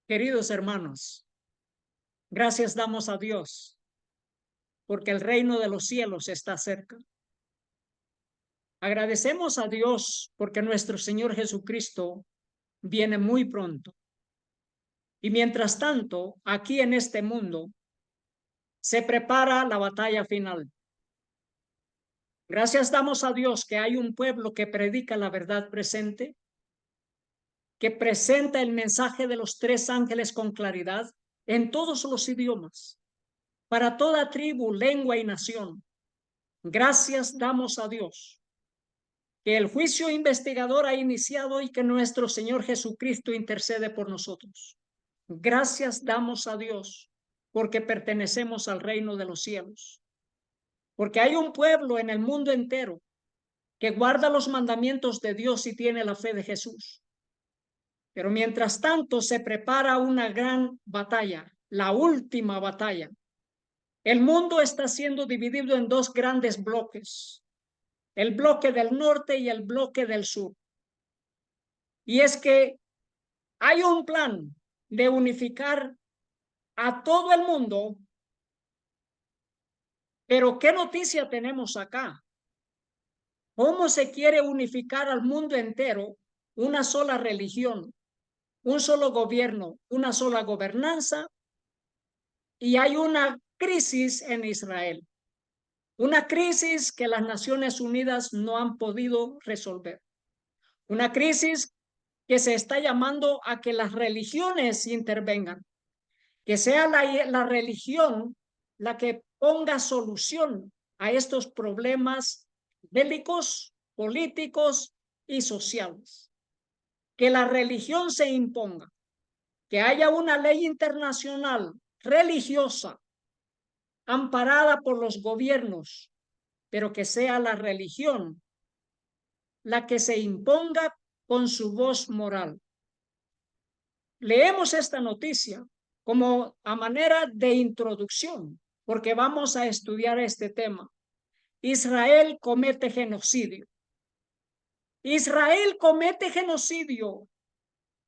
Queridos hermanos, gracias damos a Dios porque el reino de los cielos está cerca. Agradecemos a Dios porque nuestro Señor Jesucristo viene muy pronto. Y mientras tanto, aquí en este mundo se prepara la batalla final. Gracias damos a Dios que hay un pueblo que predica la verdad presente, que presenta el mensaje de los tres ángeles con claridad en todos los idiomas, para toda tribu, lengua y nación. Gracias damos a Dios que el juicio investigador ha iniciado y que nuestro Señor Jesucristo intercede por nosotros. Gracias damos a Dios porque pertenecemos al reino de los cielos, porque hay un pueblo en el mundo entero que guarda los mandamientos de Dios y tiene la fe de Jesús. Pero mientras tanto se prepara una gran batalla, la última batalla. El mundo está siendo dividido en dos grandes bloques, el bloque del norte y el bloque del sur. Y es que hay un plan de unificar a todo el mundo, pero ¿qué noticia tenemos acá? ¿Cómo se quiere unificar al mundo entero una sola religión, un solo gobierno, una sola gobernanza? Y hay una crisis en Israel, una crisis que las Naciones Unidas no han podido resolver, una crisis que se está llamando a que las religiones intervengan, que sea la religión la que ponga solución a estos problemas bélicos, políticos y sociales. Que la religión se imponga, que haya una ley internacional religiosa amparada por los gobiernos, pero que sea la religión la que se imponga con su voz moral. Leemos esta noticia como a manera de introducción, porque vamos a estudiar este tema. Israel comete genocidio. Israel comete genocidio.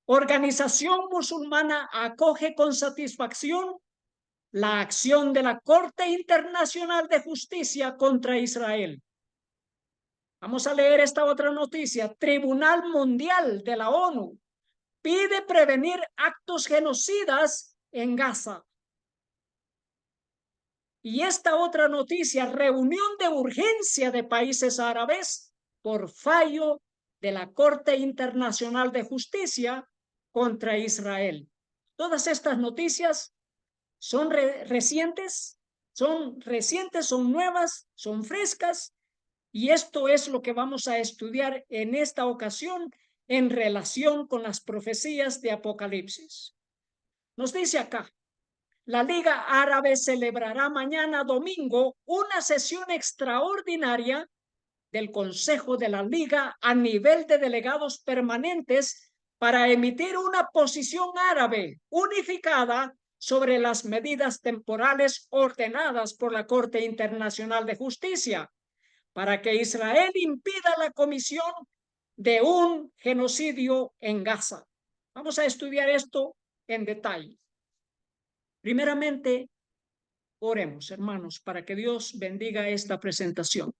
Organización musulmana acoge con satisfacción la acción de la Corte Internacional de Justicia contra Israel. Vamos a leer esta otra noticia. Tribunal Mundial de la ONU pide prevenir actos genocidas en Gaza. Y esta otra noticia, reunión de urgencia de países árabes por fallo de la Corte Internacional de Justicia contra Israel. Todas estas noticias son recientes, son nuevas, son frescas, y esto es lo que vamos a estudiar en esta ocasión en relación con las profecías de Apocalipsis. Nos dice acá, la Liga Árabe celebrará mañana domingo una sesión extraordinaria del Consejo de la Liga a nivel de delegados permanentes para emitir una posición árabe unificada sobre las medidas temporales ordenadas por la Corte Internacional de Justicia para que Israel impida la comisión de un genocidio en Gaza. Vamos a estudiar esto en detalle. Primeramente, oremos, hermanos, para que Dios bendiga esta presentación.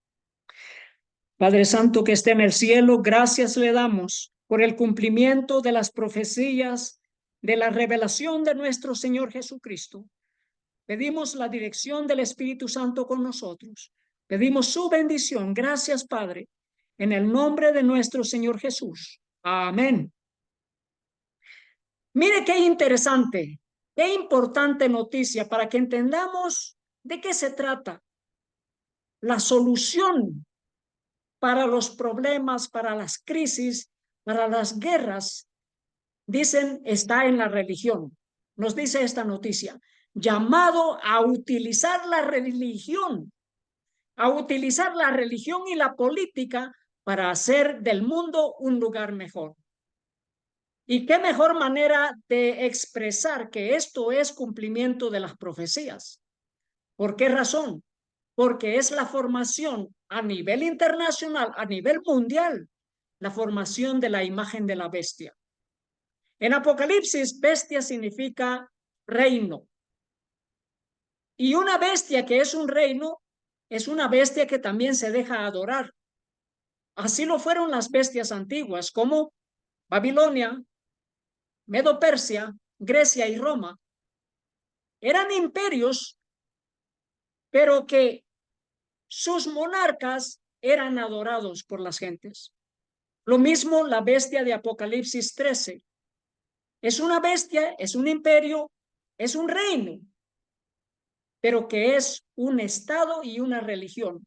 Padre Santo que esté en el cielo, gracias le damos por el cumplimiento de las profecías de la revelación de nuestro Señor Jesucristo. Pedimos la dirección del Espíritu Santo con nosotros. Pedimos su bendición. Gracias, Padre, en el nombre de nuestro Señor Jesús. Amén. Mire qué interesante, qué importante noticia para que entendamos de qué se trata. La solución para los problemas, para las crisis, para las guerras, dicen, está en la religión. Nos dice esta noticia, llamado a utilizar la religión y la política para hacer del mundo un lugar mejor. ¿Y qué mejor manera de expresar que esto es cumplimiento de las profecías? ¿Por qué razón? Porque es la formación a nivel internacional, a nivel mundial, la formación de la imagen de la bestia. En Apocalipsis, bestia significa reino. Y una bestia que es un reino, es una bestia que también se deja adorar. Así lo fueron las bestias antiguas, como Babilonia, Medo-Persia, Grecia y Roma. Eran imperios, pero que sus monarcas eran adorados por las gentes. Lo mismo la bestia de Apocalipsis 13. Es una bestia, es un imperio, es un reino, pero que es un estado y una religión.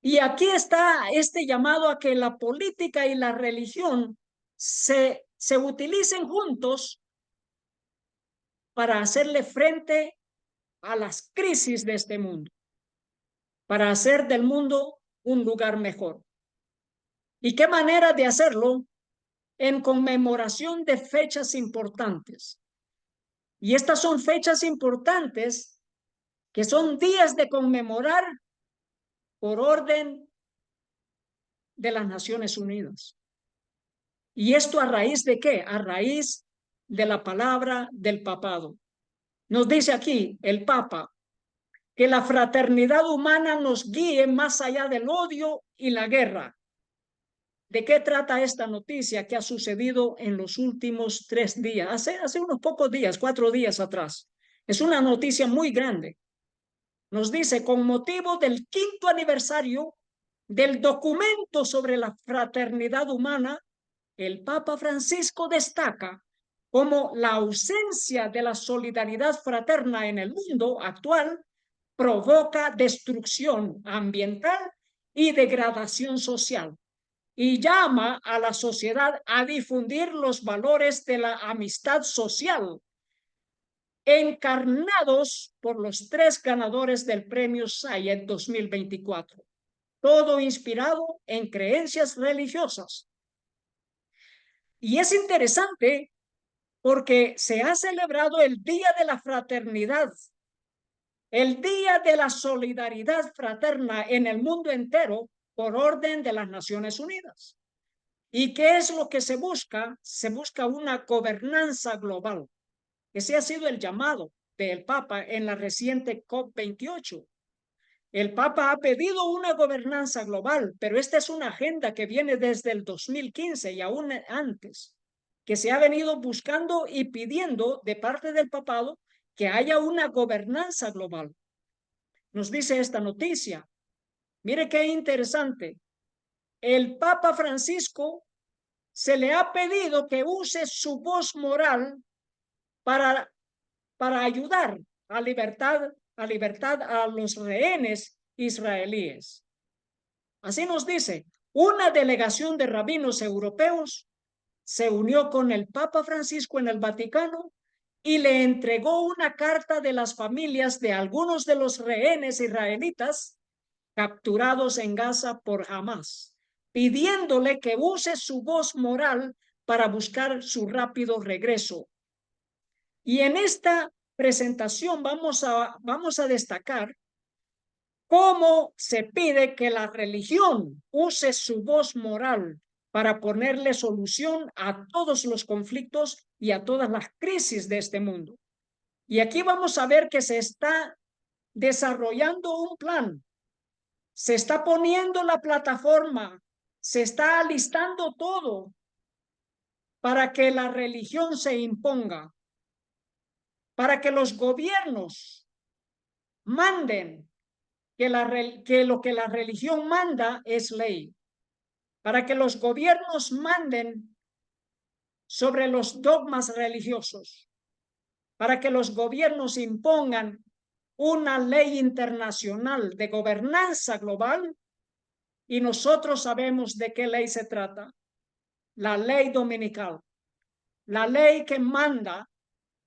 Y aquí está este llamado a que la política y la religión se utilicen juntos para hacerle frente a las crisis de este mundo, para hacer del mundo un lugar mejor. ¿Y qué manera de hacerlo? En conmemoración de fechas importantes. Y estas son fechas importantes que son días de conmemorar por orden de las Naciones Unidas. ¿Y esto a raíz de qué? A raíz de la palabra del papado. Nos dice aquí el Papa que la fraternidad humana nos guíe más allá del odio y la guerra. ¿De qué trata esta noticia que ha sucedido en los últimos 3 días? Hace unos pocos días, 4 días atrás. Es una noticia muy grande. Nos dice, con motivo del 5º aniversario del documento sobre la fraternidad humana, el Papa Francisco destaca cómo la ausencia de la solidaridad fraterna en el mundo actual provoca destrucción ambiental y degradación social, y llama a la sociedad a difundir los valores de la amistad social, encarnados por los 3 ganadores del Premio Sayed 2024, todo inspirado en creencias religiosas. Y es interesante porque se ha celebrado el Día de la Fraternidad, el Día de la Solidaridad Fraterna en el mundo entero por orden de las Naciones Unidas. ¿Y qué es lo que se busca? Se busca una gobernanza global. Ese ha sido el llamado del Papa en la reciente COP28. El Papa ha pedido una gobernanza global, pero esta es una agenda que viene desde el 2015 y aún antes, que se ha venido buscando y pidiendo de parte del papado que haya una gobernanza global. Nos dice esta noticia. Mire qué interesante. El Papa Francisco se le ha pedido que use su voz moral para ayudar a libertad a los rehenes israelíes. Así nos dice, una delegación de rabinos europeos se unió con el Papa Francisco en el Vaticano y le entregó una carta de las familias de algunos de los rehenes israelitas capturados en Gaza por Hamás, pidiéndole que use su voz moral para buscar su rápido regreso. Y en esta presentación vamos a destacar cómo se pide que la religión use su voz moral para ponerle solución a todos los conflictos y a todas las crisis de este mundo. Y aquí vamos a ver que se está desarrollando un plan, se está poniendo la plataforma, se está alistando todo para que la religión se imponga, para que los gobiernos manden que lo que la religión manda es ley, para que los gobiernos manden sobre los dogmas religiosos, para que los gobiernos impongan una ley internacional de gobernanza global, y nosotros sabemos de qué ley se trata. La ley dominical, la ley que manda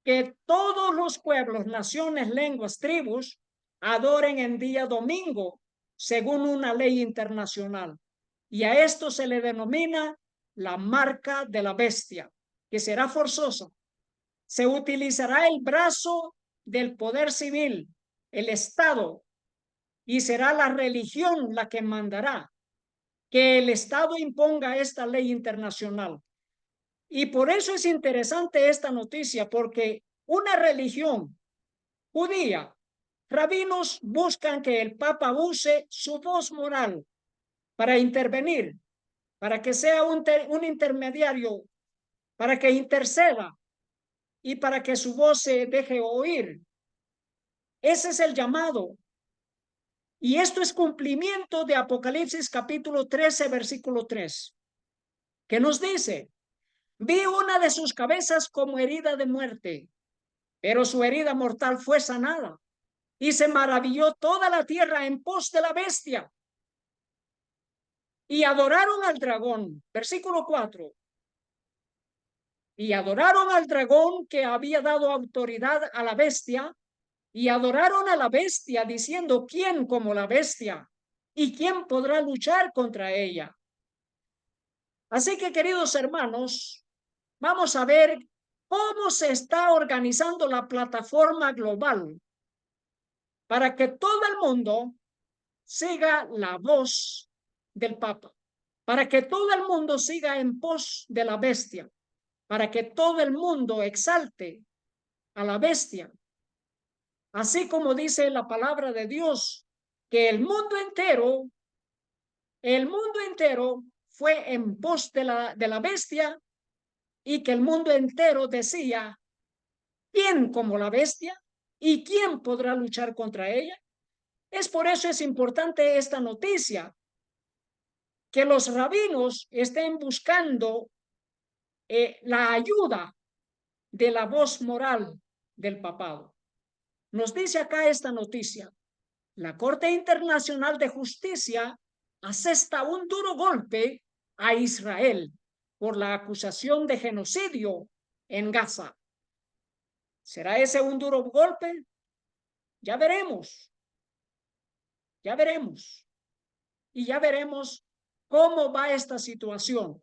que todos los pueblos, naciones, lenguas, tribus adoren en día domingo según una ley internacional. Y a esto se le denomina la marca de la bestia, que será forzosa. Se utilizará el brazo del poder civil, el Estado, y será la religión la que mandará que el Estado imponga esta ley internacional. Y por eso es interesante esta noticia, porque una religión judía, rabinos buscan que el Papa use su voz moral para intervenir, para que sea un intermediario, para que interceda y para que su voz se deje oír. Ese es el llamado. Y esto es cumplimiento de Apocalipsis capítulo 13, versículo 3, que nos dice: vi una de sus cabezas como herida de muerte, pero su herida mortal fue sanada. Y se maravilló toda la tierra en pos de la bestia. Y adoraron al dragón. Versículo 4. Y adoraron al dragón que había dado autoridad a la bestia. Y adoraron a la bestia diciendo: ¿quién como la bestia? ¿Y quién podrá luchar contra ella? Así que, queridos hermanos, vamos a ver cómo se está organizando la plataforma global para que todo el mundo siga la voz del Papa, para que todo el mundo siga en pos de la bestia, para que todo el mundo exalte a la bestia. Así como dice la palabra de Dios, que el mundo entero fue en pos de la bestia, y que el mundo entero decía: ¿quién como la bestia? ¿Y quién podrá luchar contra ella? Es por eso es importante esta noticia, que los rabinos estén buscando la ayuda de la voz moral del papado. Nos dice acá esta noticia: la Corte Internacional de Justicia asesta un duro golpe a Israel por la acusación de genocidio en Gaza. ¿Será ese un duro golpe? Ya veremos, ya veremos. Y ya veremos cómo va esta situación.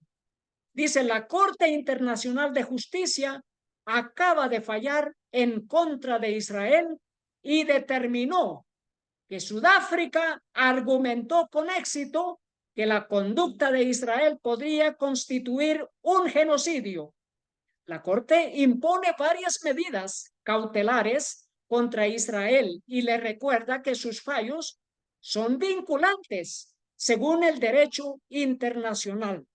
Dice: la Corte Internacional de Justicia acaba de fallar en contra de Israel y determinó que Sudáfrica argumentó con éxito que la conducta de Israel podría constituir un genocidio. La Corte impone varias medidas cautelares contra Israel y le recuerda que sus fallos son vinculantes según el derecho internacional.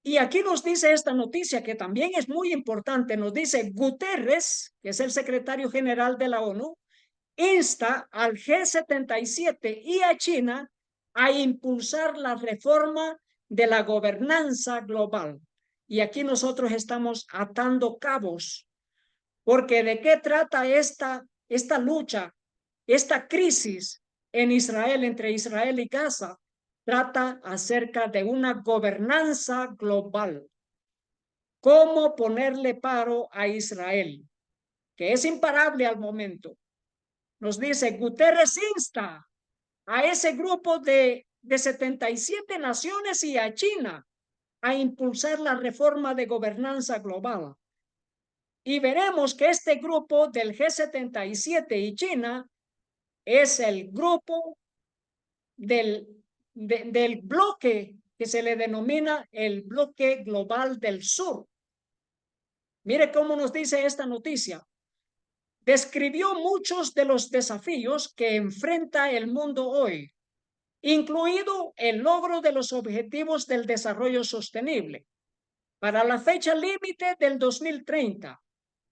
Y aquí nos dice esta noticia, que también es muy importante. Nos dice: Guterres, que es el secretario general de la ONU, insta al G77 y a China a impulsar la reforma de la gobernanza global. Y aquí nosotros estamos atando cabos, porque ¿de qué trata esta lucha, esta crisis en Israel, entre Israel y Gaza? Trata acerca de una gobernanza global. ¿Cómo ponerle paro a Israel, que es imparable al momento? Nos dice: Guterres insta a ese grupo de 77 naciones y a China a impulsar la reforma de gobernanza global. Y veremos que este grupo del G77 y China es el grupo del bloque que se le denomina el bloque global del sur. Mire cómo nos dice esta noticia. Describió muchos de los desafíos que enfrenta el mundo hoy, incluido el logro de los objetivos del desarrollo sostenible para la fecha límite del 2030,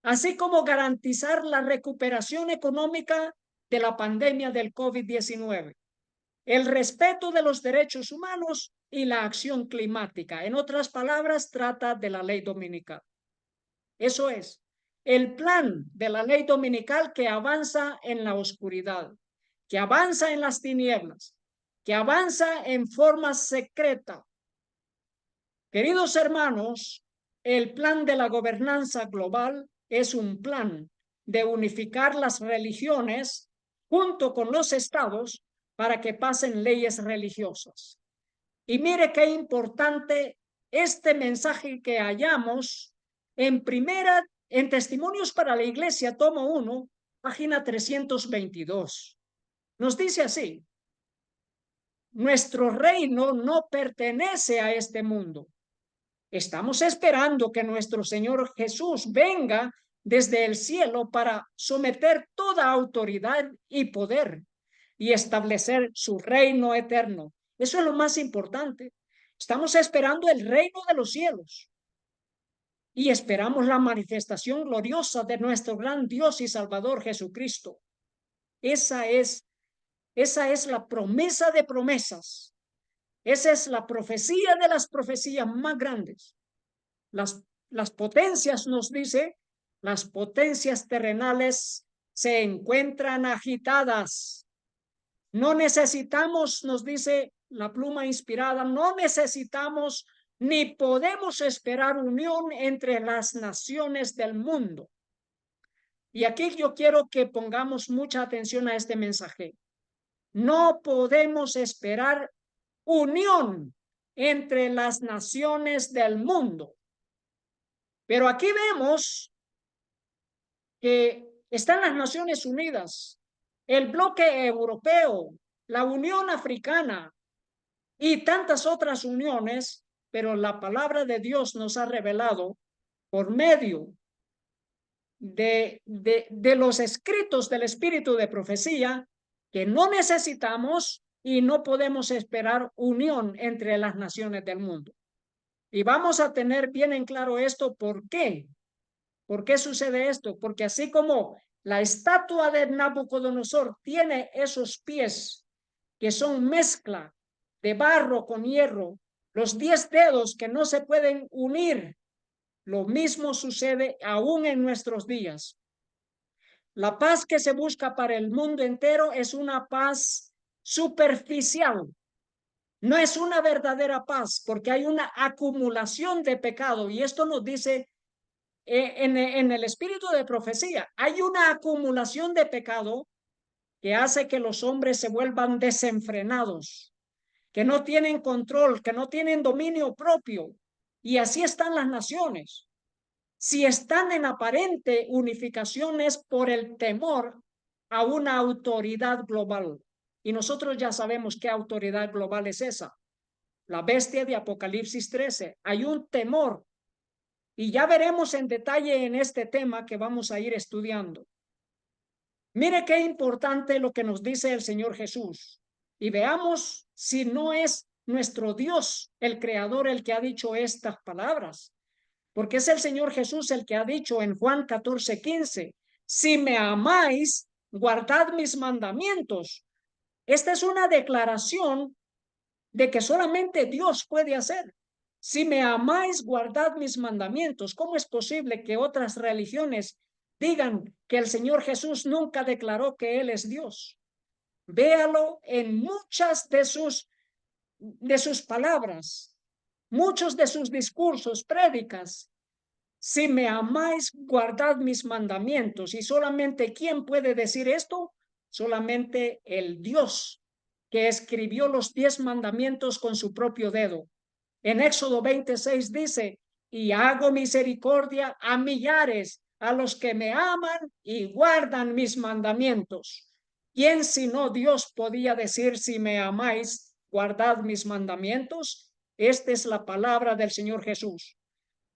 así como garantizar la recuperación económica de la pandemia del COVID-19, el respeto de los derechos humanos y la acción climática. En otras palabras, trata de la ley dominical. Eso es el plan de la ley dominical, que avanza en la oscuridad, que avanza en las tinieblas, que avanza en forma secreta. Queridos hermanos, el plan de la gobernanza global es un plan de unificar las religiones junto con los estados para que pasen leyes religiosas. Y mire qué importante este mensaje que hallamos en Testimonios para la Iglesia, tomo 1, página 322. Nos dice así: nuestro reino no pertenece a este mundo. Estamos esperando que nuestro Señor Jesús venga desde el cielo para someter toda autoridad y poder y establecer su reino eterno. Eso es lo más importante. Estamos esperando el reino de los cielos y esperamos la manifestación gloriosa de nuestro gran Dios y Salvador Jesucristo. Esa es la promesa de promesas. Esa es la profecía de las profecías más grandes. Las potencias, nos dice, las potencias terrenales se encuentran agitadas. No necesitamos, nos dice la pluma inspirada, no necesitamos ni podemos esperar unión entre las naciones del mundo. Y aquí yo quiero que pongamos mucha atención a este mensaje. No podemos esperar unión entre las naciones del mundo. Pero aquí vemos que están las Naciones Unidas, el bloque europeo, la Unión Africana y tantas otras uniones, pero la palabra de Dios nos ha revelado por medio de los escritos del Espíritu de profecía que no necesitamos y no podemos esperar unión entre las naciones del mundo. Y vamos a tener bien en claro esto. ¿Por qué? ¿Por qué sucede esto? Porque así como la estatua de Nabucodonosor tiene esos pies que son mezcla de barro con hierro, los 10 dedos que no se pueden unir, lo mismo sucede aún en nuestros días. La paz que se busca para el mundo entero es una paz superficial. No es una verdadera paz porque hay una acumulación de pecado y esto nos dice en el espíritu de profecía, hay una acumulación de pecado que hace que los hombres se vuelvan desenfrenados, que no tienen control, que no tienen dominio propio. Y así están las naciones. Si están en aparente unificación es por el temor a una autoridad global. Y nosotros ya sabemos qué autoridad global es esa. La bestia de Apocalipsis 13. Hay un temor. Y ya veremos en detalle en este tema que vamos a ir estudiando. Mire qué importante lo que nos dice el Señor Jesús. Y veamos si no es nuestro Dios, el Creador, el que ha dicho estas palabras. Porque es el Señor Jesús el que ha dicho en Juan 14:15, si me amáis, guardad mis mandamientos. Esta es una declaración de que solamente Dios puede hacer. Si me amáis, guardad mis mandamientos. ¿Cómo es posible que otras religiones digan que el Señor Jesús nunca declaró que Él es Dios? Véalo en muchas de sus palabras, muchos de sus discursos, prédicas. Si me amáis, guardad mis mandamientos. ¿Y solamente quién puede decir esto? Solamente el Dios que escribió los 10 mandamientos con su propio dedo. En Éxodo 26 dice, y hago misericordia a millares, a los que me aman y guardan mis mandamientos. ¿Quién sino Dios podía decir, si me amáis, guardad mis mandamientos? Esta es la palabra del Señor Jesús.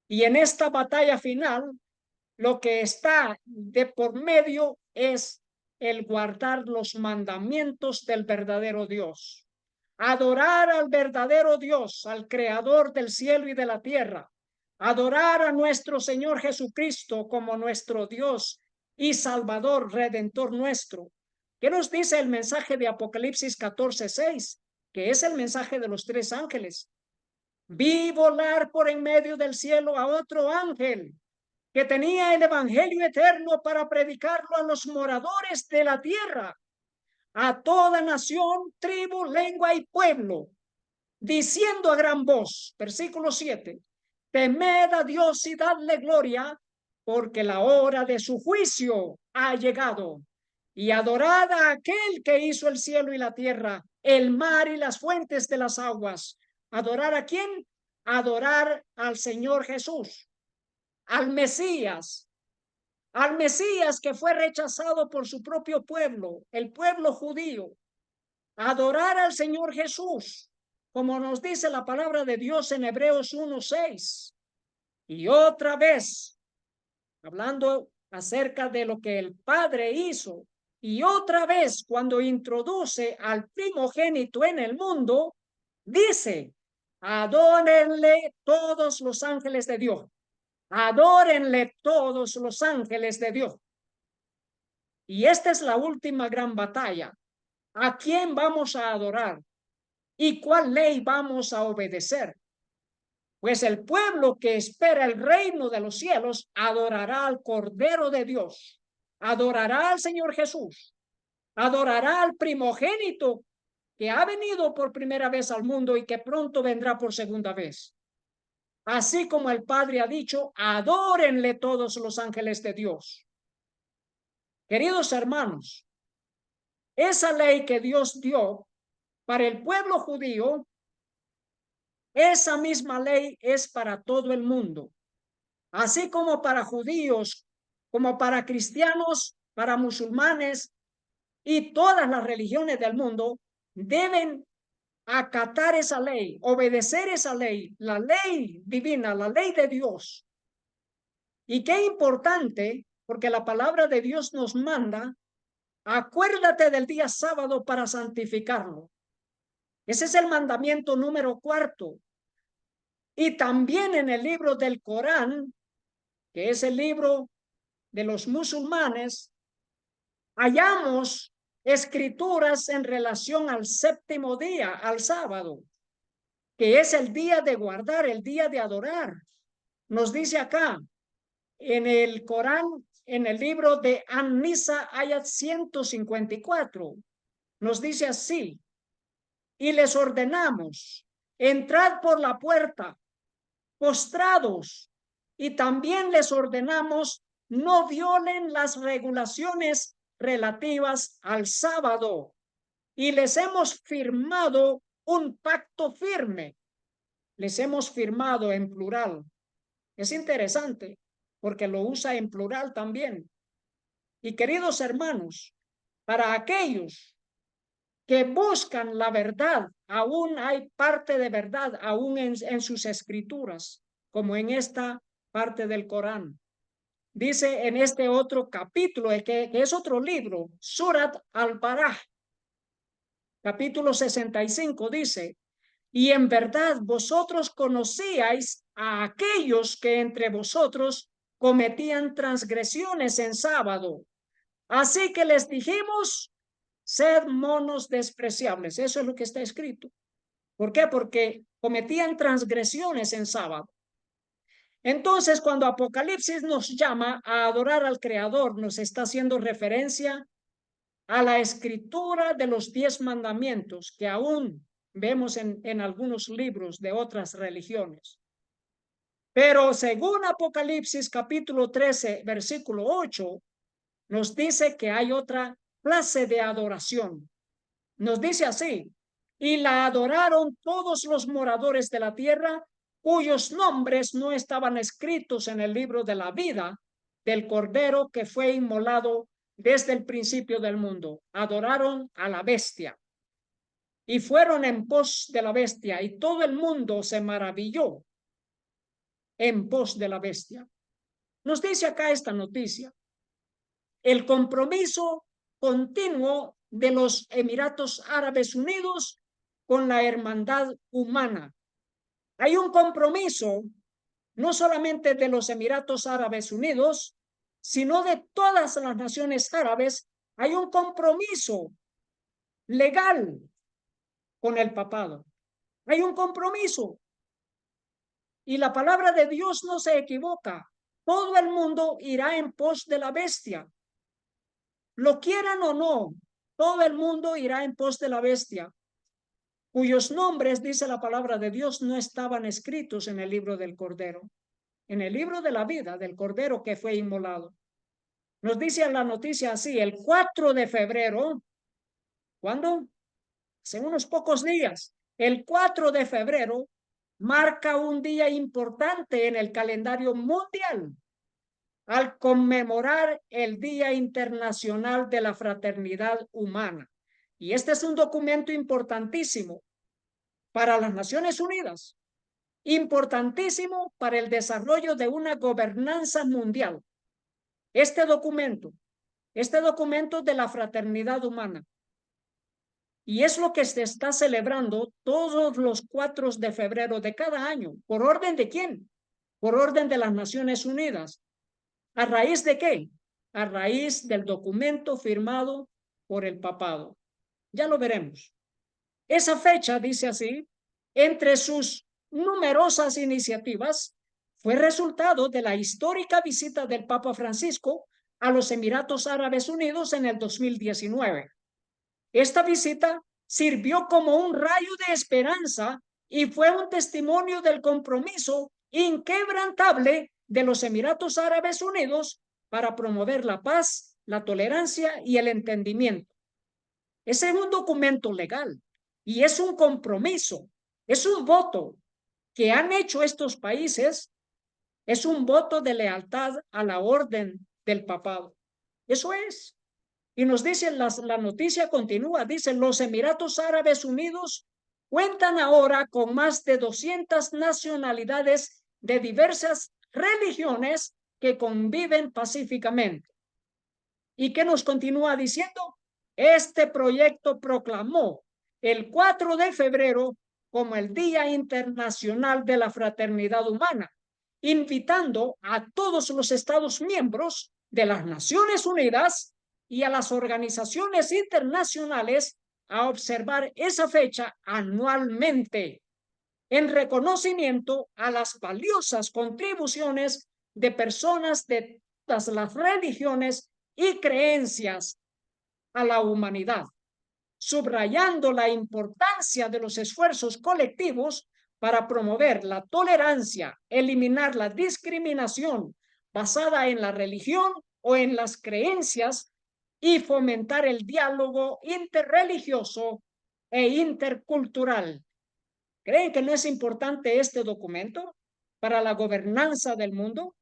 Y en esta batalla final, lo que está de por medio es el guardar los mandamientos del verdadero Dios. Adorar al verdadero Dios, al creador del cielo y de la tierra. Adorar a nuestro Señor Jesucristo como nuestro Dios y Salvador, Redentor nuestro. ¿Qué nos dice el mensaje de Apocalipsis 14:6? Que es el mensaje de los 3 ángeles. Vi volar por en medio del cielo a otro ángel que tenía el evangelio eterno para predicarlo a los moradores de la tierra, a toda nación, tribu, lengua y pueblo, diciendo a gran voz, versículo 7, temed a Dios y dadle gloria, porque la hora de su juicio ha llegado, y adorad a aquel que hizo el cielo y la tierra, el mar y las fuentes de las aguas. ¿Adorar a quién? Adorar al Señor Jesús, al Mesías que fue rechazado por su propio pueblo, el pueblo judío. Adorar al Señor Jesús. como nos dice la palabra de Dios en Hebreos 1:6. Y otra vez, hablando acerca de lo que el Padre hizo, y otra vez cuando introduce al primogénito en el mundo, dice, adórenle todos los ángeles de Dios. Adórenle todos los ángeles de Dios. Y esta es la última gran batalla. ¿A quién vamos a adorar? ¿Y cuál ley vamos a obedecer? Pues el pueblo que espera el reino de los cielos adorará al Cordero de Dios, adorará al Señor Jesús, adorará al primogénito que ha venido por primera vez al mundo y que pronto vendrá por segunda vez. Así como el Padre ha dicho, adórenle todos los ángeles de Dios. Queridos hermanos, esa ley que Dios dio para el pueblo judío, esa misma ley es para todo el mundo, así como para judíos, como para cristianos, para musulmanes y todas las religiones del mundo deben acatar esa ley, obedecer esa ley, la ley divina, la ley de Dios. Y qué importante, porque la palabra de Dios nos manda, acuérdate del día sábado para santificarlo. Ese es el mandamiento número 4. Y también en el libro del Corán, que es el libro de los musulmanes, hallamos escrituras en relación al séptimo día, al sábado, que es el día de guardar, el día de adorar. Nos dice acá en el Corán, en el libro de An-Nisa, ayat 154, nos dice así, y les ordenamos, entrad por la puerta, postrados, y también les ordenamos, no violen las regulaciones relativas al sábado, y les hemos firmado un pacto firme. Les hemos firmado en plural. Es interesante porque lo usa en plural también. Y queridos hermanos, para aquellos que buscan la verdad, aún hay parte de verdad, aún en sus escrituras, como en esta parte del Corán. Dice en este otro capítulo, que es otro libro, Surat al-Baraj, capítulo 65, dice, y en verdad vosotros conocíais a aquellos que entre vosotros cometían transgresiones en sábado. Así que les dijimos, sed monos despreciables. Eso es lo que está escrito. ¿Por qué? Porque cometían transgresiones en sábado. Entonces, cuando Apocalipsis nos llama a adorar al Creador, nos está haciendo referencia a la escritura de los 10 mandamientos que aún vemos en algunos libros de otras religiones. Pero según Apocalipsis capítulo 13, versículo 8, nos dice que hay otra clase de adoración. Nos dice así, y la adoraron todos los moradores de la tierra cuyos nombres no estaban escritos en el libro de la vida del Cordero que fue inmolado desde el principio del mundo. Adoraron a la bestia y fueron en pos de la bestia, y todo el mundo se maravilló en pos de la bestia. Nos dice acá esta noticia, el compromiso continuo de los Emiratos Árabes Unidos con la hermandad humana. Hay un compromiso no solamente de los Emiratos Árabes Unidos, sino de todas las naciones árabes. Hay un compromiso legal con el papado. Hay un compromiso. Y la palabra de Dios no se equivoca. Todo el mundo irá en pos de la bestia. Lo quieran o no, todo el mundo irá en pos de la bestia, cuyos nombres, dice la palabra de Dios, no estaban escritos en el libro del Cordero, en el libro de la vida del Cordero que fue inmolado. Nos dice la noticia así, el 4 de febrero, ¿cuándo? Hace unos pocos días, el 4 de febrero marca un día importante en el calendario mundial al conmemorar el Día Internacional de la Fraternidad Humana. Y este es un documento importantísimo, para las Naciones Unidas, importantísimo para el desarrollo de una gobernanza mundial. Este documento de la fraternidad humana. Y es lo que se está celebrando todos los 4 de febrero de cada año. ¿Por orden de quién? Por orden de las Naciones Unidas. ¿A raíz de qué? A raíz del documento firmado por el papado. Ya lo veremos. Esa fecha, dice así, entre sus numerosas iniciativas, fue resultado de la histórica visita del Papa Francisco a los Emiratos Árabes Unidos en el 2019. Esta visita sirvió como un rayo de esperanza y fue un testimonio del compromiso inquebrantable de los Emiratos Árabes Unidos para promover la paz, la tolerancia y el entendimiento. Ese es un documento legal y es un compromiso, es un voto que han hecho estos países, es un voto de lealtad a la orden del papado. Eso es. Y nos dicen, la noticia continúa, dicen, los Emiratos Árabes Unidos cuentan ahora con más de 200 nacionalidades de diversas religiones que conviven pacíficamente. ¿Y qué nos continúa diciendo? Este proyecto proclamó el 4 de febrero como el Día Internacional de la Fraternidad Humana, invitando a todos los Estados miembros de las Naciones Unidas y a las organizaciones internacionales a observar esa fecha anualmente en reconocimiento a las valiosas contribuciones de personas de todas las religiones y creencias a la humanidad, subrayando la importancia de los esfuerzos colectivos para promover la tolerancia, eliminar la discriminación basada en la religión o en las creencias y fomentar el diálogo interreligioso e intercultural. ¿Creen que no es importante este documento para la gobernanza del mundo?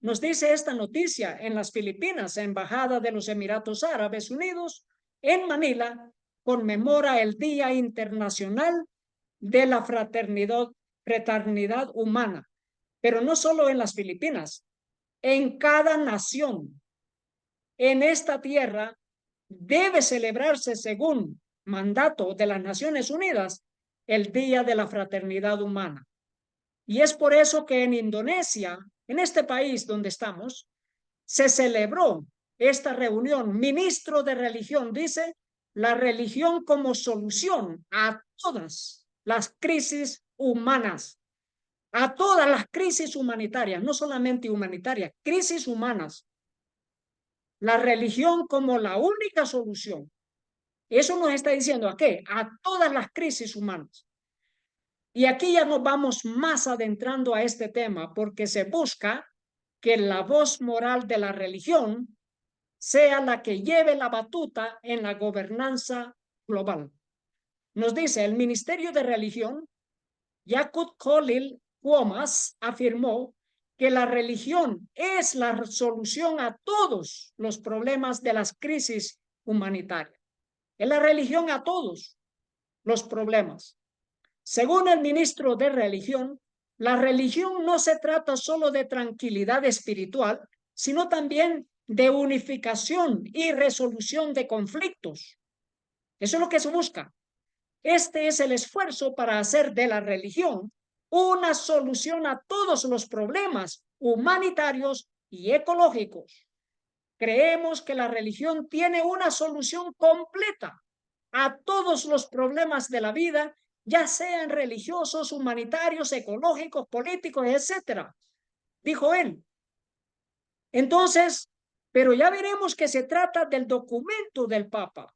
Nos dice esta noticia en las Filipinas, la Embajada de los Emiratos Árabes Unidos en Manila conmemora el Día Internacional de la Fraternidad Humana, pero no solo en las Filipinas, en cada nación en esta tierra debe celebrarse según mandato de las Naciones Unidas el Día de la Fraternidad Humana. Y es por eso que en Indonesia, en este país donde estamos, se celebró esta reunión. Ministro de Religión dice, la religión como solución a todas las crisis humanas, a todas las crisis humanitarias, no solamente humanitarias, crisis humanas. La religión como la única solución. Eso nos está diciendo ¿a qué? A todas las crisis humanas. Y aquí ya nos vamos más adentrando a este tema porque se busca que la voz moral de la religión sea la que lleve la batuta en la gobernanza global. Nos dice el Ministerio de Religión, Yakut Khalil Quomas afirmó que la religión es la solución a todos los problemas de las crisis humanitarias. Es la religión a todos los problemas. Según el ministro de Religión, la religión no se trata solo de tranquilidad espiritual, sino también de unificación y resolución de conflictos. Eso es lo que se busca. Este es el esfuerzo para hacer de la religión una solución a todos los problemas humanitarios y ecológicos. Creemos que la religión tiene una solución completa a todos los problemas de la vida, ya sean religiosos, humanitarios, ecológicos, políticos, etcétera, dijo él. Entonces, pero ya veremos que se trata del documento del Papa.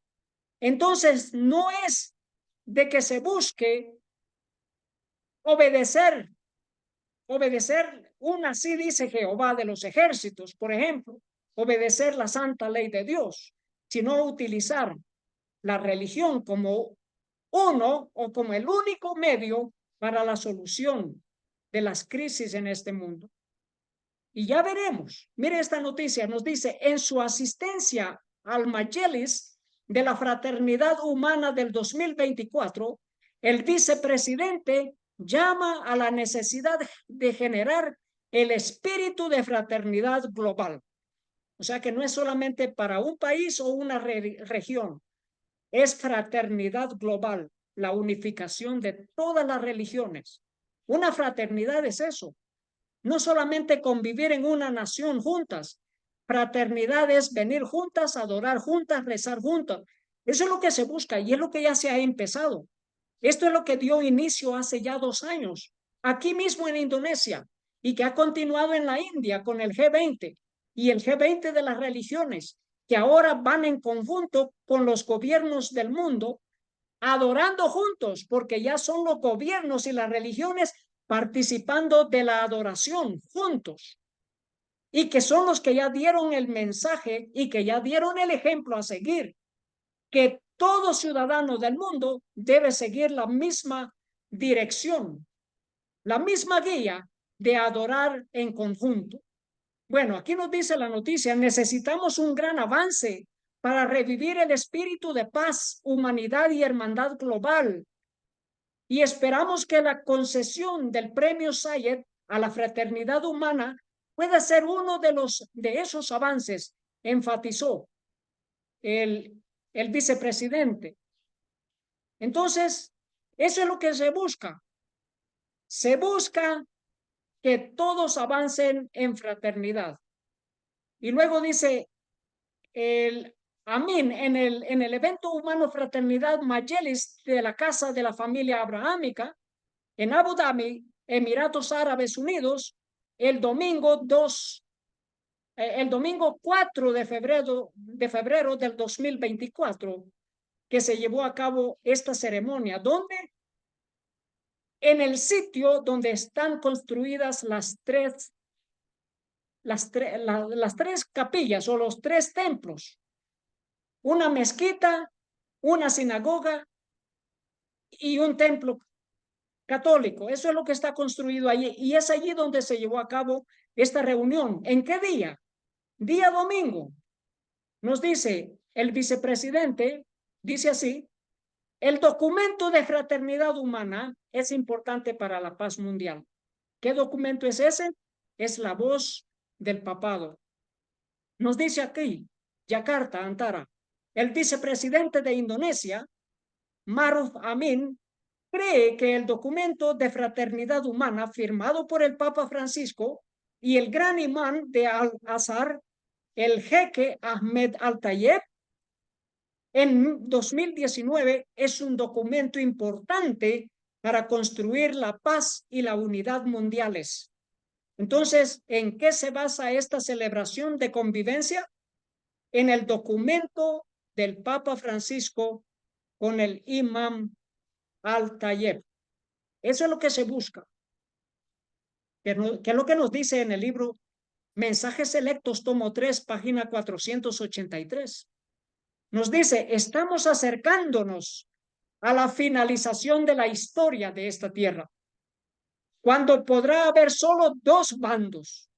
Entonces, no es de que se busque obedecer así dice Jehová de los ejércitos, por ejemplo, obedecer la santa ley de Dios, sino utilizar la religión como uno o como el único medio para la solución de las crisis en este mundo. Y ya veremos. Mire esta noticia, nos dice, en su asistencia al Majelis de la Fraternidad Humana del 2024, el vicepresidente llama a la necesidad de generar el espíritu de fraternidad global. O sea que no es solamente para un país o una región, es fraternidad global, la unificación de todas las religiones. Una fraternidad es eso, no solamente convivir en una nación juntas. Fraternidad es venir juntas, adorar juntas, rezar juntas. Eso es lo que se busca y es lo que ya se ha empezado. Esto es lo que dio inicio hace ya 2 años, aquí mismo en Indonesia, y que ha continuado en la India con el G20 y el G20 de las religiones, que ahora van en conjunto con los gobiernos del mundo, adorando juntos, porque ya son los gobiernos y las religiones participando de la adoración juntos, y que son los que ya dieron el mensaje y que ya dieron el ejemplo a seguir, que todo ciudadano del mundo debe seguir la misma dirección, la misma guía de adorar en conjunto. Bueno, aquí nos dice la noticia, necesitamos un gran avance para revivir el espíritu de paz, humanidad y hermandad global. Y esperamos que la concesión del premio Sayed a la fraternidad humana pueda ser uno de esos avances, enfatizó el vicepresidente. Entonces, eso es lo que se busca. Se busca que todos avancen en fraternidad. Y luego dice el Amin en el evento humano Fraternidad Majelis de la Casa de la Familia Abrahámica en Abu Dhabi, Emiratos Árabes Unidos, el domingo 4 de febrero del 2024, que se llevó a cabo esta ceremonia, donde en el sitio donde están construidas las tres capillas o los 3 templos, una mezquita, una sinagoga y un templo católico. Eso es lo que está construido allí y es allí donde se llevó a cabo esta reunión. ¿En qué día? Día domingo. Nos dice el vicepresidente, dice así, el documento de fraternidad humana es importante para la paz mundial. ¿Qué documento es ese? Es la voz del papado. Nos dice aquí, Yakarta, Antara, el vicepresidente de Indonesia, Maruf Amin, cree que el documento de fraternidad humana firmado por el Papa Francisco y el gran imán de Al-Azhar, el jeque Ahmed Al-Tayeb, en 2019 es un documento importante para construir la paz y la unidad mundiales. Entonces, ¿en qué se basa esta celebración de convivencia? En el documento del Papa Francisco con el imán Al-Tayeb. Eso es lo que se busca. Que es lo que nos dice en el libro Mensajes Selectos, tomo 3, página 483. Nos dice, estamos acercándonos a la finalización de la historia de esta tierra, cuando podrá haber solo 2 bandos,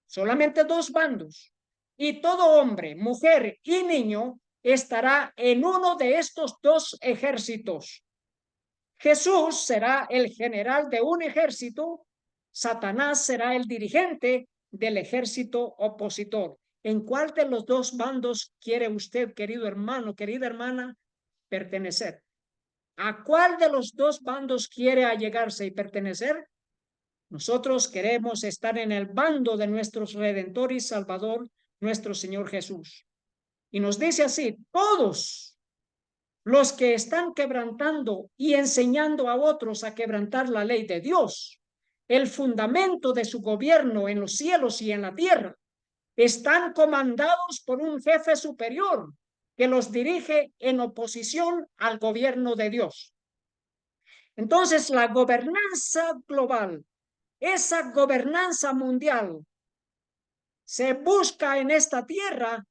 solamente 2 bandos, y todo hombre, mujer y niño estará en uno de estos 2 ejércitos. Jesús será el general de un ejército, Satanás será el dirigente del ejército opositor. ¿En cuál de los 2 bandos quiere usted, querido hermano, querida hermana, pertenecer? ¿A cuál de los 2 bandos quiere allegarse y pertenecer? Nosotros queremos estar en el bando de nuestro Redentor y Salvador, nuestro Señor Jesús. Y nos dice así, todos los que están quebrantando y enseñando a otros a quebrantar la ley de Dios, el fundamento de su gobierno en los cielos y en la tierra, están comandados por un jefe superior que los dirige en oposición al gobierno de Dios. Entonces, la gobernanza global, esa gobernanza mundial, se busca en esta tierra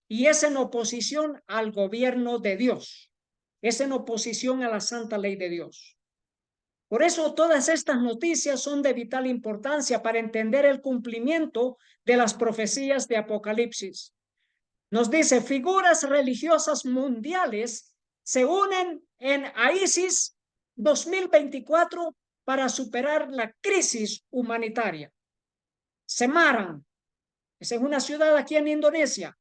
y es en oposición al gobierno de Dios, es en oposición a la santa ley de Dios. Por eso todas estas noticias son de vital importancia para entender el cumplimiento de las profecías de Apocalipsis. Nos dice, figuras religiosas mundiales se unen a ISIS 2024 para superar la crisis humanitaria. Semarang, esa es una ciudad aquí en Indonesia.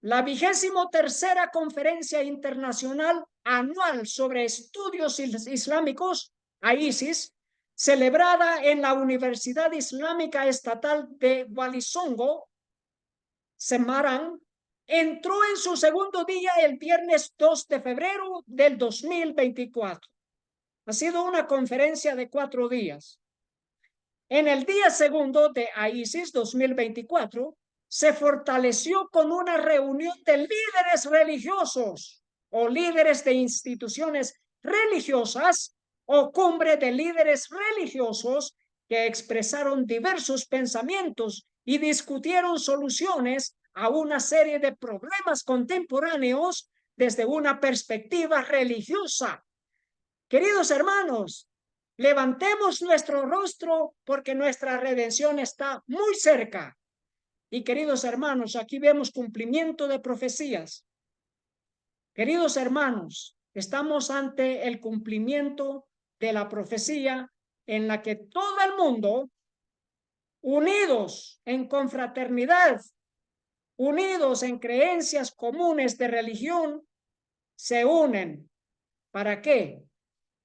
La 23ª Conferencia Internacional Anual sobre Estudios Islámicos, AISIS, celebrada en la Universidad Islámica Estatal de Walisongo, Semarang, entró en su segundo día el viernes 2 de febrero del 2024. Ha sido una conferencia de 4 días. En el día segundo de AISIS 2024, se fortaleció con una reunión de líderes religiosos o líderes de instituciones religiosas o cumbre de líderes religiosos que expresaron diversos pensamientos y discutieron soluciones a una serie de problemas contemporáneos desde una perspectiva religiosa. Queridos hermanos, levantemos nuestro rostro porque nuestra redención está muy cerca. Y queridos hermanos, aquí vemos cumplimiento de profecías. Queridos hermanos, estamos ante el cumplimiento de la profecía en la que todo el mundo, unidos en confraternidad, unidos en creencias comunes de religión, se unen. ¿Para qué?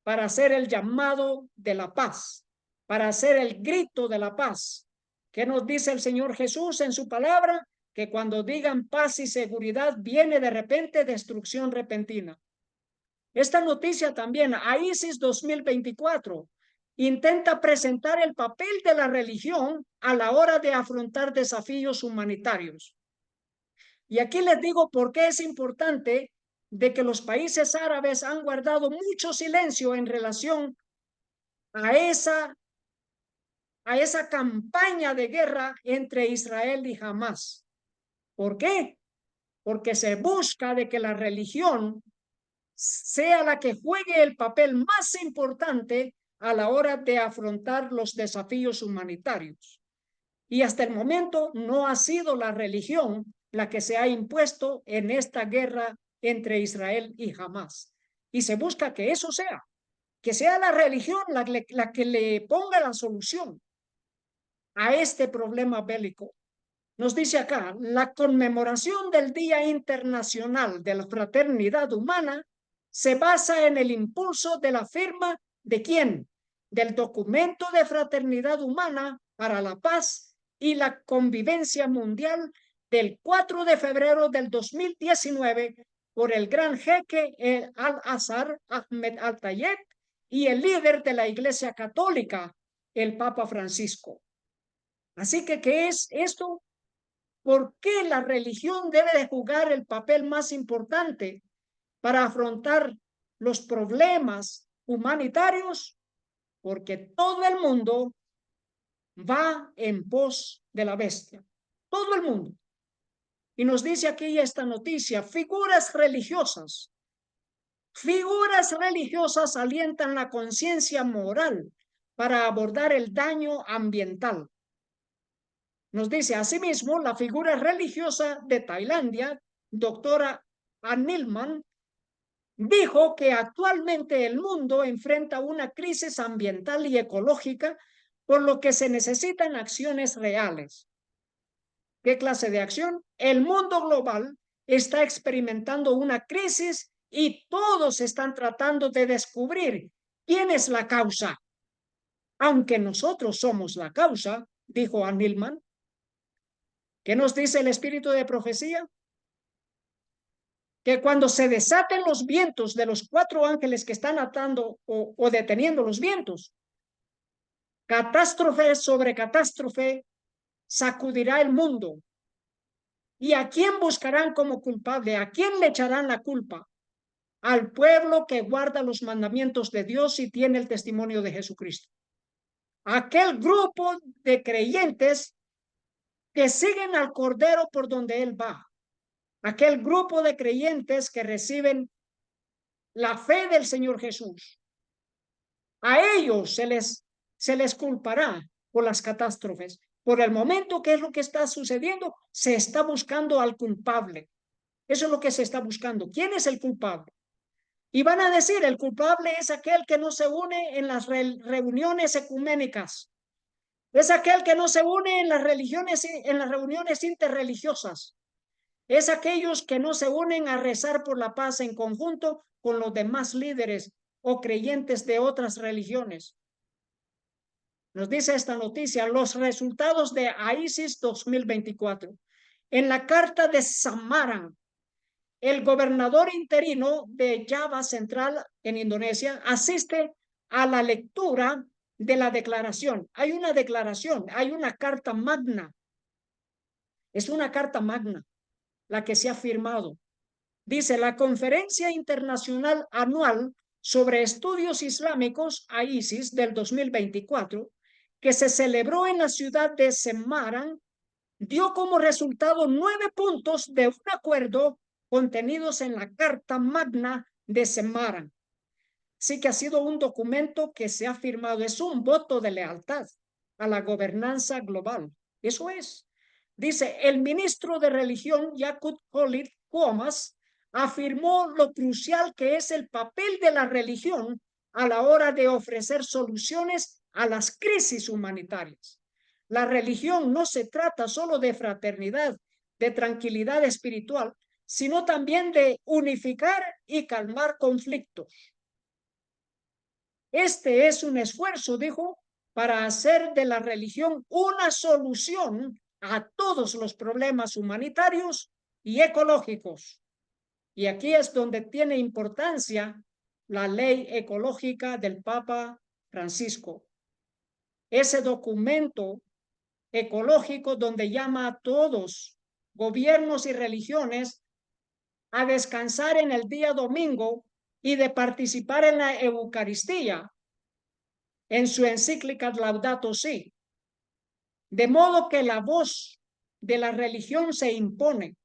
Para hacer el llamado de la paz, para hacer el grito de la paz. ¿Qué nos dice el Señor Jesús en su palabra? Que cuando digan paz y seguridad, viene de repente destrucción repentina. Esta noticia también, AISIS 2024, intenta presentar el papel de la religión a la hora de afrontar desafíos humanitarios. Y aquí les digo por qué es importante de que los países árabes han guardado mucho silencio en relación a esa campaña de guerra entre Israel y Hamás. ¿Por qué? Porque se busca de que la religión sea la que juegue el papel más importante a la hora de afrontar los desafíos humanitarios. Y hasta el momento no ha sido la religión la que se ha impuesto en esta guerra entre Israel y Hamás. Y se busca que eso sea, que sea la religión la que le ponga la solución a este problema bélico. Nos dice acá, la conmemoración del Día Internacional de la Fraternidad Humana se basa en el impulso de la firma ¿de quién? Del documento de fraternidad humana para la paz y la convivencia mundial del 4 de febrero del 2019 por el gran jeque Al-Azhar Ahmed Al-Tayeb y el líder de la Iglesia Católica, el Papa Francisco. Así que, ¿qué es esto? ¿Por qué la religión debe de jugar el papel más importante para afrontar los problemas humanitarios? Porque todo el mundo va en pos de la bestia. Todo el mundo. Y nos dice aquí esta noticia, figuras religiosas alientan la conciencia moral para abordar el daño ambiental. Nos dice asimismo la figura religiosa de Tailandia, doctora Anilman, dijo que actualmente el mundo enfrenta una crisis ambiental y ecológica, por lo que se necesitan acciones reales. ¿Qué clase de acción? El mundo global está experimentando una crisis y todos están tratando de descubrir quién es la causa. Aunque nosotros somos la causa, dijo Anilman. ¿Qué nos dice el espíritu de profecía? Que cuando se desaten los vientos de los 4 ángeles que están atando o deteniendo los vientos, catástrofe sobre catástrofe sacudirá el mundo. ¿Y a quién buscarán como culpable? ¿A quién le echarán la culpa? Al pueblo que guarda los mandamientos de Dios y tiene el testimonio de Jesucristo. Aquel grupo de creyentes que siguen al Cordero por donde Él va. Aquel grupo de creyentes que reciben la fe del Señor Jesús. A ellos se les culpará por las catástrofes. Por el momento, ¿qué es lo que está sucediendo? Se está buscando al culpable. Eso es lo que se está buscando. ¿Quién es el culpable? Y van a decir, el culpable es aquel que no se une en las reuniones ecuménicas. Es aquel que no se une en las religiones, en las reuniones interreligiosas. Es aquellos que no se unen a rezar por la paz en conjunto con los demás líderes o creyentes de otras religiones. Nos dice esta noticia los resultados de ISIS 2024. En la carta de Samarang, el gobernador interino de Java Central en Indonesia asiste a la lectura de la declaración. Hay una declaración, hay una carta magna. Es una carta magna la que se ha firmado. Dice la Conferencia Internacional Anual sobre Estudios Islámicos, ISIS, del 2024, que se celebró en la ciudad de Semarang, dio como resultado 9 puntos de un acuerdo contenidos en la Carta Magna de Semarang. Sí que ha sido un documento que se ha firmado, es un voto de lealtad a la gobernanza global. Eso es. Dice, el ministro de Religión, Yakut Khalid Qomas, afirmó lo crucial que es el papel de la religión a la hora de ofrecer soluciones a las crisis humanitarias. La religión no se trata solo de fraternidad, de tranquilidad espiritual, sino también de unificar y calmar conflictos. Este es un esfuerzo, dijo, para hacer de la religión una solución a todos los problemas humanitarios y ecológicos. Y aquí es donde tiene importancia la ley ecológica del Papa Francisco. Ese documento ecológico donde llama a todos, gobiernos y religiones, a descansar en el día domingo y de participar en la Eucaristía, en su encíclica Laudato Si. De modo que la voz de la religión se impone,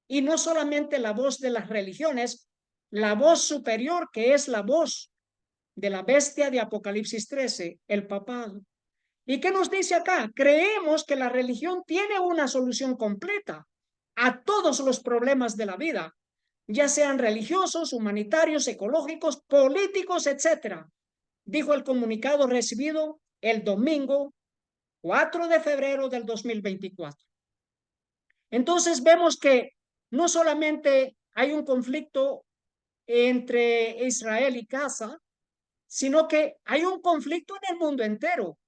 y no solamente la voz de las religiones, la voz superior que es la voz de la bestia de Apocalipsis 13, el papado. ¿Y qué nos dice acá? Creemos que la religión tiene una solución completa a todos los problemas de la vida, ya sean religiosos, humanitarios, ecológicos, políticos, etcétera, dijo el comunicado recibido el domingo 4 de febrero del 2024. Entonces vemos que no solamente hay un conflicto entre Israel y Gaza, sino que hay un conflicto en el mundo entero.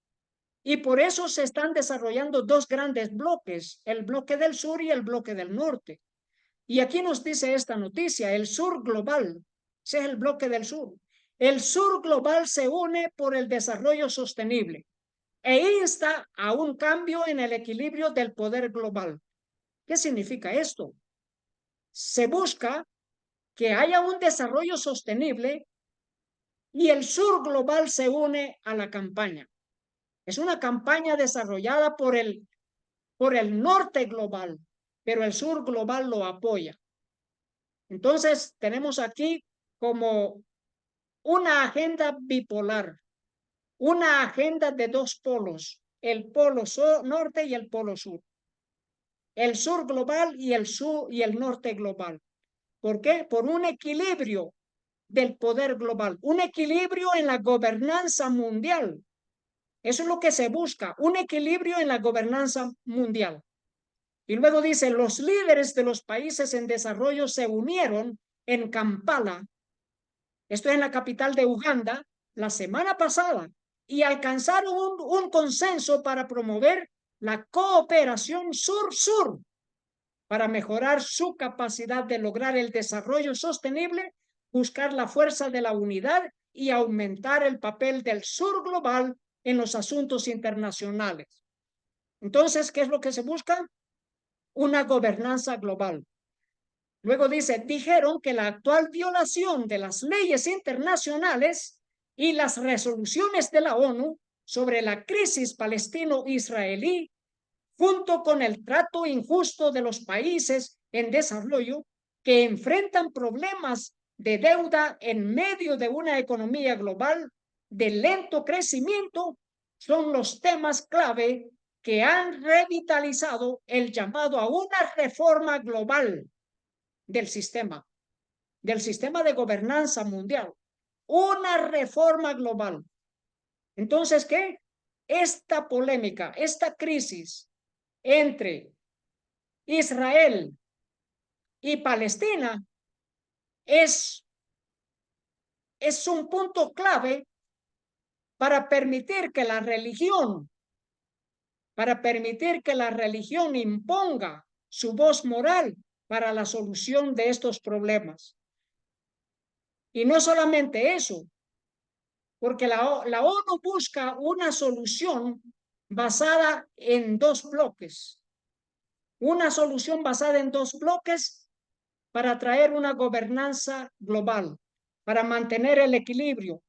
Y por eso se están desarrollando dos grandes bloques, el bloque del sur y el bloque del norte. Y aquí nos dice esta noticia, el sur global, ese es el bloque del sur. El sur global se une por el desarrollo sostenible e insta a un cambio en el equilibrio del poder global. ¿Qué significa esto? Se busca que haya un desarrollo sostenible y el sur global se une a la campaña. Es una campaña desarrollada por el norte global, pero el sur global lo apoya. Entonces, tenemos aquí como una agenda bipolar, una agenda de dos polos, el polo norte y el polo sur. El sur global y el sur y el norte global. ¿Por qué? Por un equilibrio del poder global, un equilibrio en la gobernanza mundial. Eso es lo que se busca, un equilibrio en la gobernanza mundial. Y luego dice, los líderes de los países en desarrollo se unieron en Kampala, esto es en la capital de Uganda, la semana pasada, y alcanzaron un consenso para promover la cooperación sur-sur para mejorar su capacidad de lograr el desarrollo sostenible, buscar la fuerza de la unidad y aumentar el papel del sur global en los asuntos internacionales. Entonces, ¿qué es lo que se busca? Una gobernanza global. Luego dice, dijeron que la actual violación de las leyes internacionales y las resoluciones de la ONU sobre la crisis palestino-israelí, junto con el trato injusto de los países en desarrollo que enfrentan problemas de deuda en medio de una economía global de lento crecimiento, son los temas clave que han revitalizado el llamado a una reforma global del sistema. del sistema de gobernanza mundial, una reforma global. Entonces, ¿qué? Esta polémica, esta crisis entre Israel y Palestina es un punto clave para permitir que la religión, imponga su voz moral para la solución de estos problemas. Y no solamente eso, porque la ONU busca una solución basada en dos bloques. Una solución basada en dos bloques para traer una gobernanza global, para mantener el equilibrio.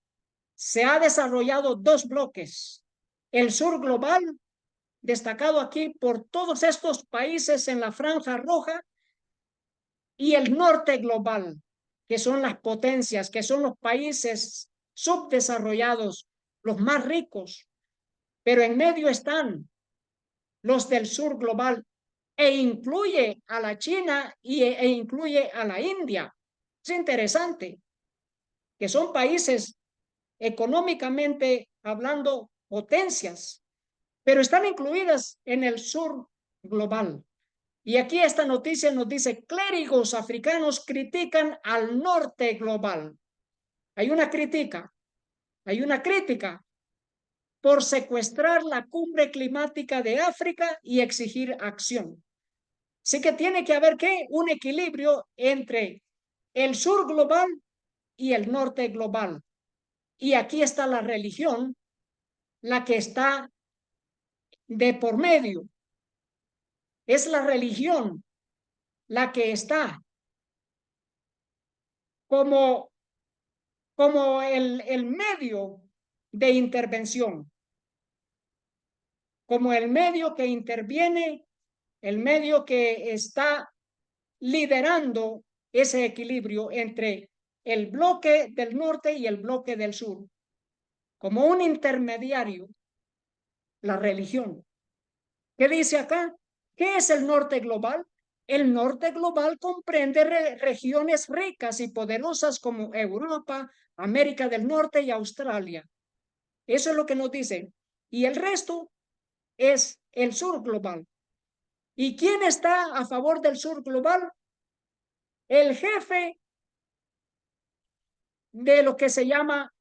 Se ha desarrollado dos bloques. El sur global, destacado aquí por todos estos países en la franja roja, y el norte global, que son las potencias, que son los países subdesarrollados, los más ricos, pero en medio están los del sur global e incluye a la China e incluye a la India. Es interesante que son países económicamente hablando potencias, pero están incluidas en el sur global. Y aquí esta noticia nos dice, clérigos africanos critican al norte global. Hay una crítica por secuestrar la cumbre climática de África y exigir acción. Así que tiene que haber ¿qué? Un equilibrio entre el sur global y el norte global. Y aquí está la religión, la que está de por medio. Es la religión la que está como el medio de intervención, como el medio que interviene, el medio que está liderando ese equilibrio entre el bloque del norte y el bloque del sur, como un intermediario, la religión. ¿Qué dice acá? ¿Qué es el norte global? El norte global comprende regiones ricas y poderosas como Europa, América del Norte y Australia. Eso es lo que nos dicen. Y el resto es el sur global. ¿Y quién está a favor del sur global? El jefe de lo que se llama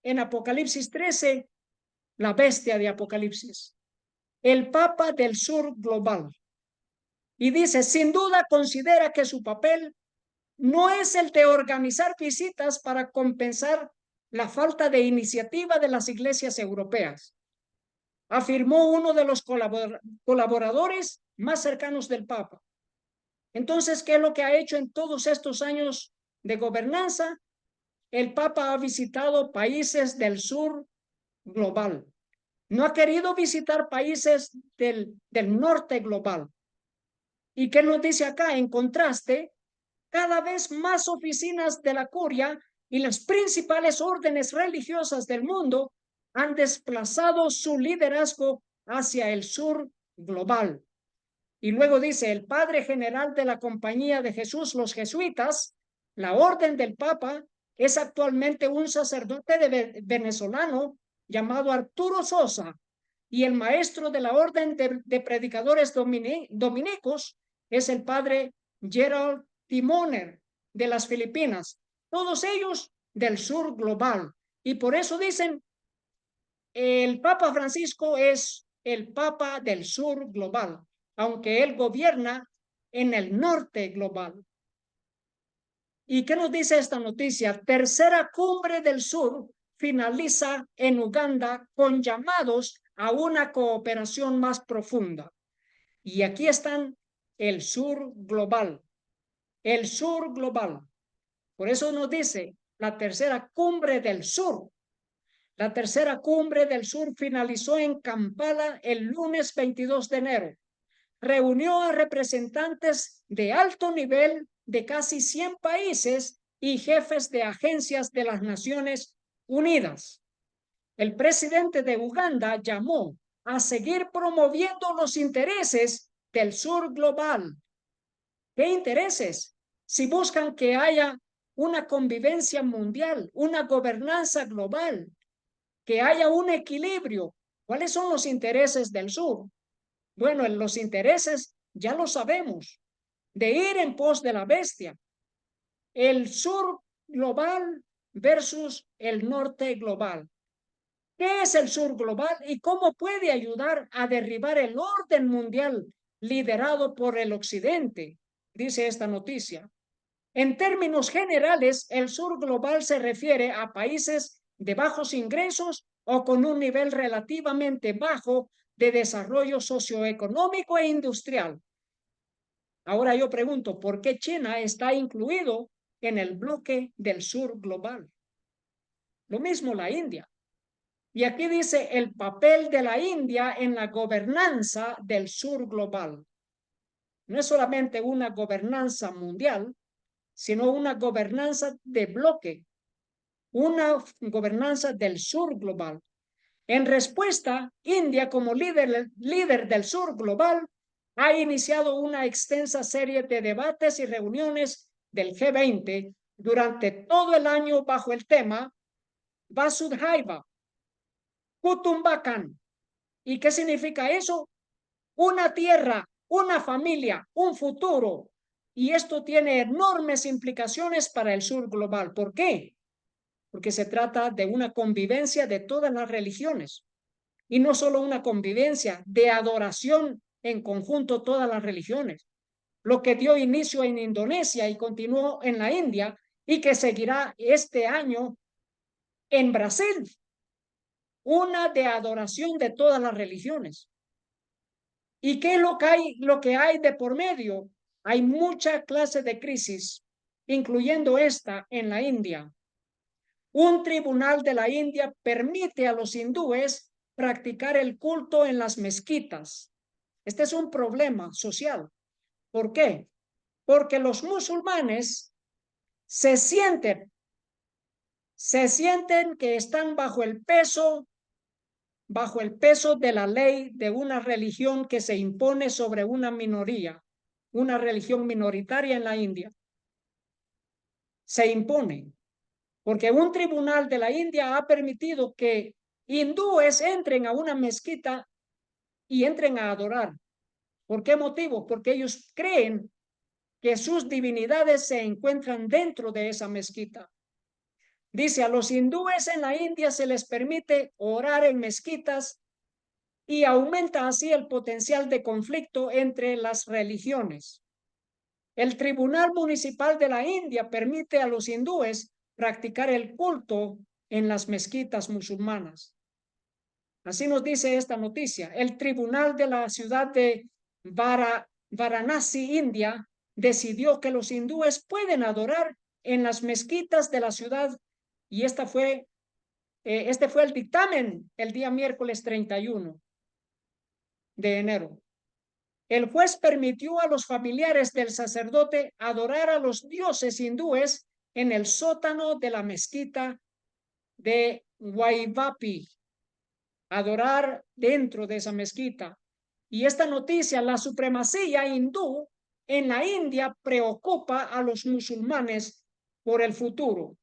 en Apocalipsis 13, la bestia de Apocalipsis, el Papa del sur global. Y dice, sin duda considera que su papel no es el de organizar visitas para compensar la falta de iniciativa de las iglesias europeas, afirmó uno de los colaboradores más cercanos del Papa. Entonces, ¿qué es lo que ha hecho en todos estos años de gobernanza? El Papa ha visitado países del sur global. No ha querido visitar países del norte global. ¿Y qué nos dice acá? En contraste, cada vez más oficinas de la curia y las principales órdenes religiosas del mundo han desplazado su liderazgo hacia el sur global. Y luego dice, el padre general de la Compañía de Jesús, los jesuitas, la orden del Papa, es actualmente un sacerdote venezolano llamado Arturo Sosa, y el maestro de la orden de predicadores dominicos es el padre Gerald Timoner de las Filipinas, todos ellos del sur global. Y por eso dicen, el Papa Francisco es el Papa del sur global, aunque él gobierna en el norte global. ¿Y qué nos dice esta noticia? Tercera cumbre del sur finaliza en Uganda con llamados a una cooperación más profunda. Y aquí están el sur global, el sur global. Por eso nos dice la tercera cumbre del sur. La tercera cumbre del sur finalizó en Kampala el lunes 22 de enero. Reunió a representantes de alto nivel de casi 100 países y jefes de agencias de las Naciones Unidas. El presidente de Uganda llamó a seguir promoviendo los intereses del sur global. ¿Qué intereses? si buscan que haya una convivencia mundial, una gobernanza global, que haya un equilibrio. ¿Cuáles son los intereses del sur? Bueno, los intereses ya lo sabemos, de ir en pos de la bestia. El sur global versus el norte global. ¿Qué es el sur global y cómo puede ayudar a derribar el orden mundial liderado por el occidente? Dice esta noticia. En términos generales, el sur global se refiere a países de bajos ingresos o con un nivel relativamente bajo de desarrollo socioeconómico e industrial. Ahora yo pregunto, ¿por qué China está incluido en el bloque del sur global? Lo mismo la India. Y aquí dice el papel de la India en la gobernanza del sur global. No es solamente una gobernanza mundial, sino una gobernanza de bloque, una gobernanza del sur global. En respuesta, India, como líder del sur global, ha iniciado una extensa serie de debates y reuniones del G20 durante todo el año bajo el tema Vasudhaiva Kutumbakam. ¿Y qué significa eso? Una tierra, una familia, un futuro. Y esto tiene enormes implicaciones para el sur global. ¿Por qué? Porque se trata de una convivencia de todas las religiones. Y no solo una convivencia, de adoración en conjunto todas las religiones. Lo que dio inicio en Indonesia y continuó en la India y que seguirá este año en Brasil. Una de adoración de todas las religiones. ¿Y qué es lo que hay de por medio? Hay mucha clase de crisis, incluyendo esta en la India. Un tribunal de la India permite a los hindúes practicar el culto en las mezquitas. Este es un problema social. ¿Por qué? Porque los musulmanes se sienten que están bajo el peso de la ley de una religión que se impone sobre una minoría, una religión minoritaria en la India. Se impone, porque un tribunal de la India ha permitido que hindúes entren a una mezquita y entren a adorar. ¿Por qué motivo? Porque ellos creen que sus divinidades se encuentran dentro de esa mezquita. Dice, a los hindúes en la India se les permite orar en mezquitas y aumenta así el potencial de conflicto entre las religiones. El Tribunal Municipal de la India permite a los hindúes practicar el culto en las mezquitas musulmanas. Así nos dice esta noticia. El Tribunal de la ciudad de Varanasi, India, decidió que los hindúes pueden adorar en las mezquitas de la ciudad y este fue el dictamen el día miércoles 31 de enero. El juez permitió a los familiares del sacerdote adorar a los dioses hindúes en el sótano de la mezquita de Waivapi, adorar dentro de esa mezquita. Y esta noticia, la supremacía hindú en la India, preocupa a los musulmanes por el futuro.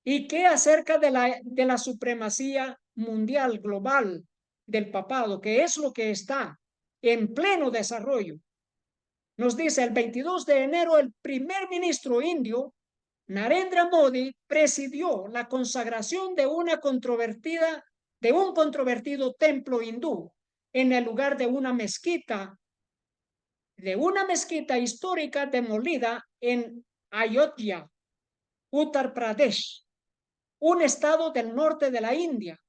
¿Y qué acerca de la supremacía mundial, global, del papado, que es lo que está en pleno desarrollo? Nos dice el 22 de enero el primer ministro indio, Narendra Modi, presidió la consagración de un controvertido templo hindú en el lugar de una mezquita histórica demolida en Ayodhya, Uttar Pradesh, un estado del norte de la India.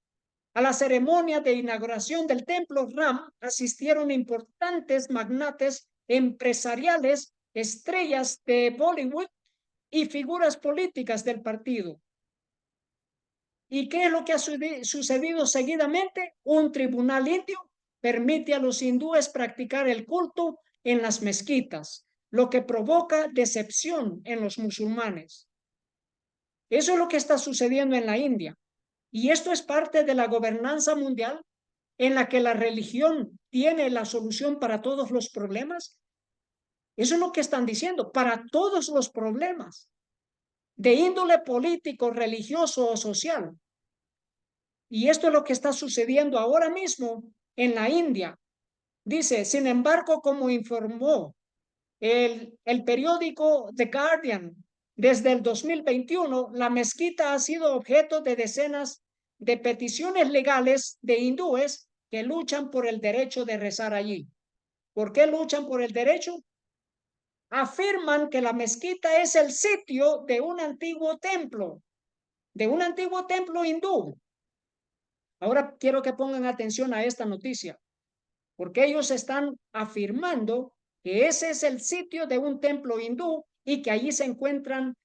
A la ceremonia de inauguración del templo Ram asistieron importantes magnates empresariales, estrellas de Bollywood y figuras políticas del partido. ¿Y qué es lo que ha sucedido seguidamente? Un tribunal indio permite a los hindúes practicar el culto en las mezquitas, lo que provoca decepción en los musulmanes. Eso es lo que está sucediendo en la India. Y esto es parte de la gobernanza mundial en la que la religión tiene la solución para todos los problemas. Eso es lo que están diciendo, para todos los problemas de índole político, religioso o social. Y esto es lo que está sucediendo ahora mismo en la India. Dice, sin embargo, como informó el periódico The Guardian, desde el 2021, la mezquita ha sido objeto de decenas de peticiones legales de hindúes que luchan por el derecho de rezar allí. ¿Por qué luchan por el derecho? Afirman que la mezquita es el sitio de un antiguo templo hindú. Ahora quiero que pongan atención a esta noticia, porque ellos están afirmando que ese es el sitio de un templo hindú y que allí se encuentran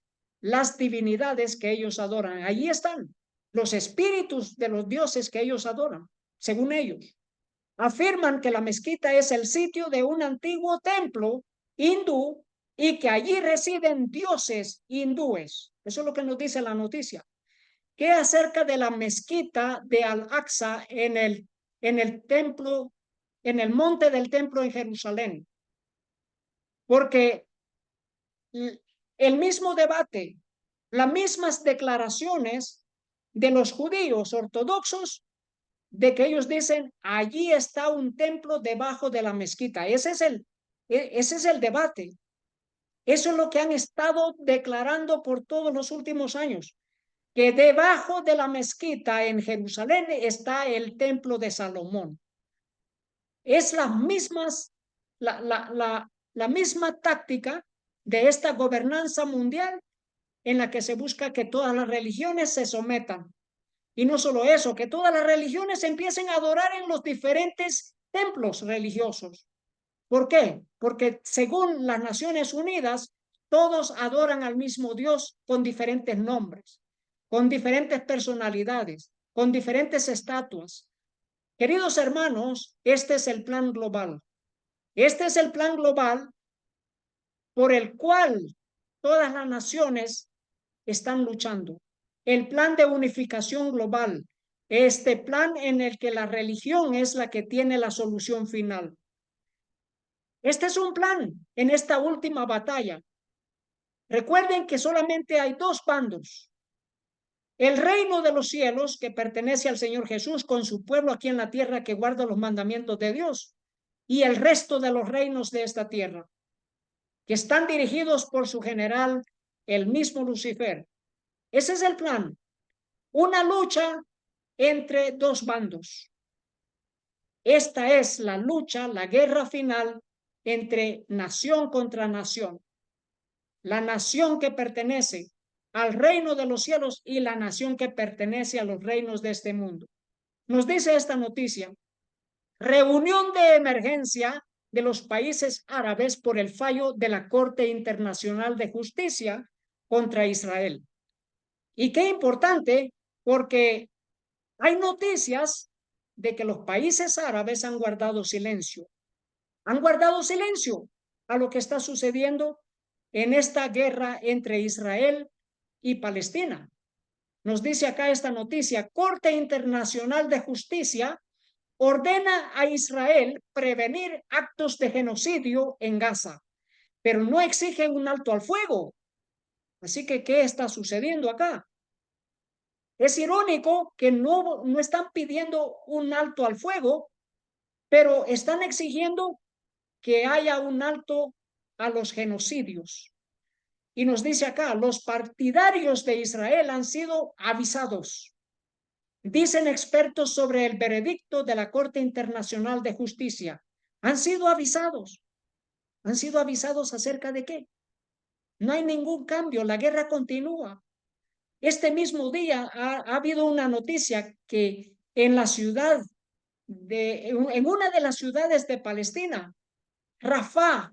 las divinidades que ellos adoran. Allí están los espíritus de los dioses que ellos adoran, según ellos. Afirman que la mezquita es el sitio de un antiguo templo hindú y que allí residen dioses hindúes. Eso es lo que nos dice la noticia. ¿Qué acerca de la mezquita de Al-Aqsa en el templo, en el monte del templo en Jerusalén? Porque el mismo debate, las mismas declaraciones de los judíos ortodoxos, de que ellos dicen, allí está un templo debajo de la mezquita. Ese es el debate. Eso es lo que han estado declarando por todos los últimos años, que debajo de la mezquita en Jerusalén está el templo de Salomón. Es la misma táctica de esta gobernanza mundial en la que se busca que todas las religiones se sometan. Y no solo eso, que todas las religiones empiecen a adorar en los diferentes templos religiosos. ¿Por qué? Porque según las Naciones Unidas, todos adoran al mismo Dios con diferentes nombres, con diferentes personalidades, con diferentes estatuas. Queridos hermanos, este es el plan global. Este es el plan global por el cual todas las naciones están luchando. El plan de unificación global, este plan en el que la religión es la que tiene la solución final. Este es un plan en esta última batalla. Recuerden que solamente hay dos bandos. El reino de los cielos, que pertenece al Señor Jesús con su pueblo aquí en la tierra que guarda los mandamientos de Dios, y el resto de los reinos de esta tierra, que están dirigidos por su general, el mismo Lucifer. Ese es el plan. Una lucha entre dos bandos. Esta es la lucha, la guerra final entre nación contra nación. La nación que pertenece al reino de los cielos y la nación que pertenece a los reinos de este mundo. Nos dice esta noticia: reunión de emergencia de los países árabes por el fallo de la Corte Internacional de Justicia contra Israel. Y qué importante, porque hay noticias de que los países árabes han guardado silencio a lo que está sucediendo en esta guerra entre Israel y Palestina. Nos dice acá esta noticia: Corte Internacional de Justicia ordena a Israel prevenir actos de genocidio en Gaza, pero no exige un alto al fuego. Así que, ¿qué está sucediendo acá? Es irónico que no están pidiendo un alto al fuego, pero están exigiendo que haya un alto a los genocidios. Y nos dice acá, los partidarios de Israel han sido avisados. Dicen expertos sobre el veredicto de la Corte Internacional de Justicia. Han sido avisados. ¿Han sido avisados acerca de qué? No hay ningún cambio, la guerra continúa. Este mismo día ha habido una noticia que en la ciudad, en una de las ciudades de Palestina, Rafah,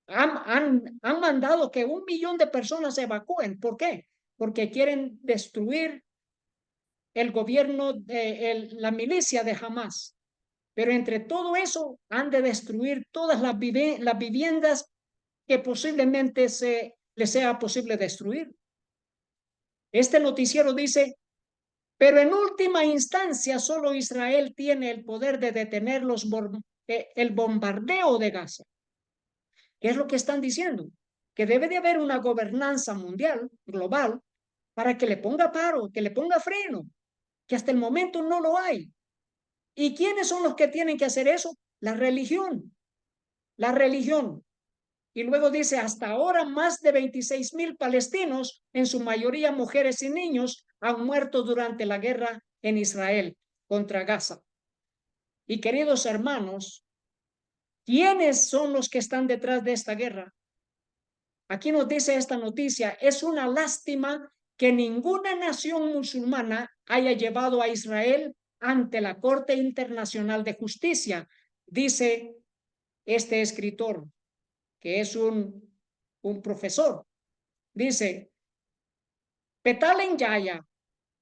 han mandado que 1 millón de personas se evacúen. ¿Por qué? Porque quieren destruir el gobierno, la milicia de Hamas. Pero entre todo eso, han de destruir todas las viviendas que posiblemente les sea posible destruir. Este noticiero dice, pero en última instancia solo Israel tiene el poder de detener los el bombardeo de Gaza. ¿Qué es lo que están diciendo? Que debe de haber una gobernanza mundial, global, para que le ponga paro, que le ponga freno, que hasta el momento no lo hay. ¿Y quiénes son los que tienen que hacer eso? La religión. La religión. Y luego dice, hasta ahora más de 26,000 palestinos, en su mayoría mujeres y niños, han muerto durante la guerra en Israel contra Gaza. Y queridos hermanos, ¿quiénes son los que están detrás de esta guerra? Aquí nos dice esta noticia, es una lástima que ninguna nación musulmana haya llevado a Israel ante la Corte Internacional de Justicia, dice este escritor, que es un profesor. Dice, Petalen Yaya,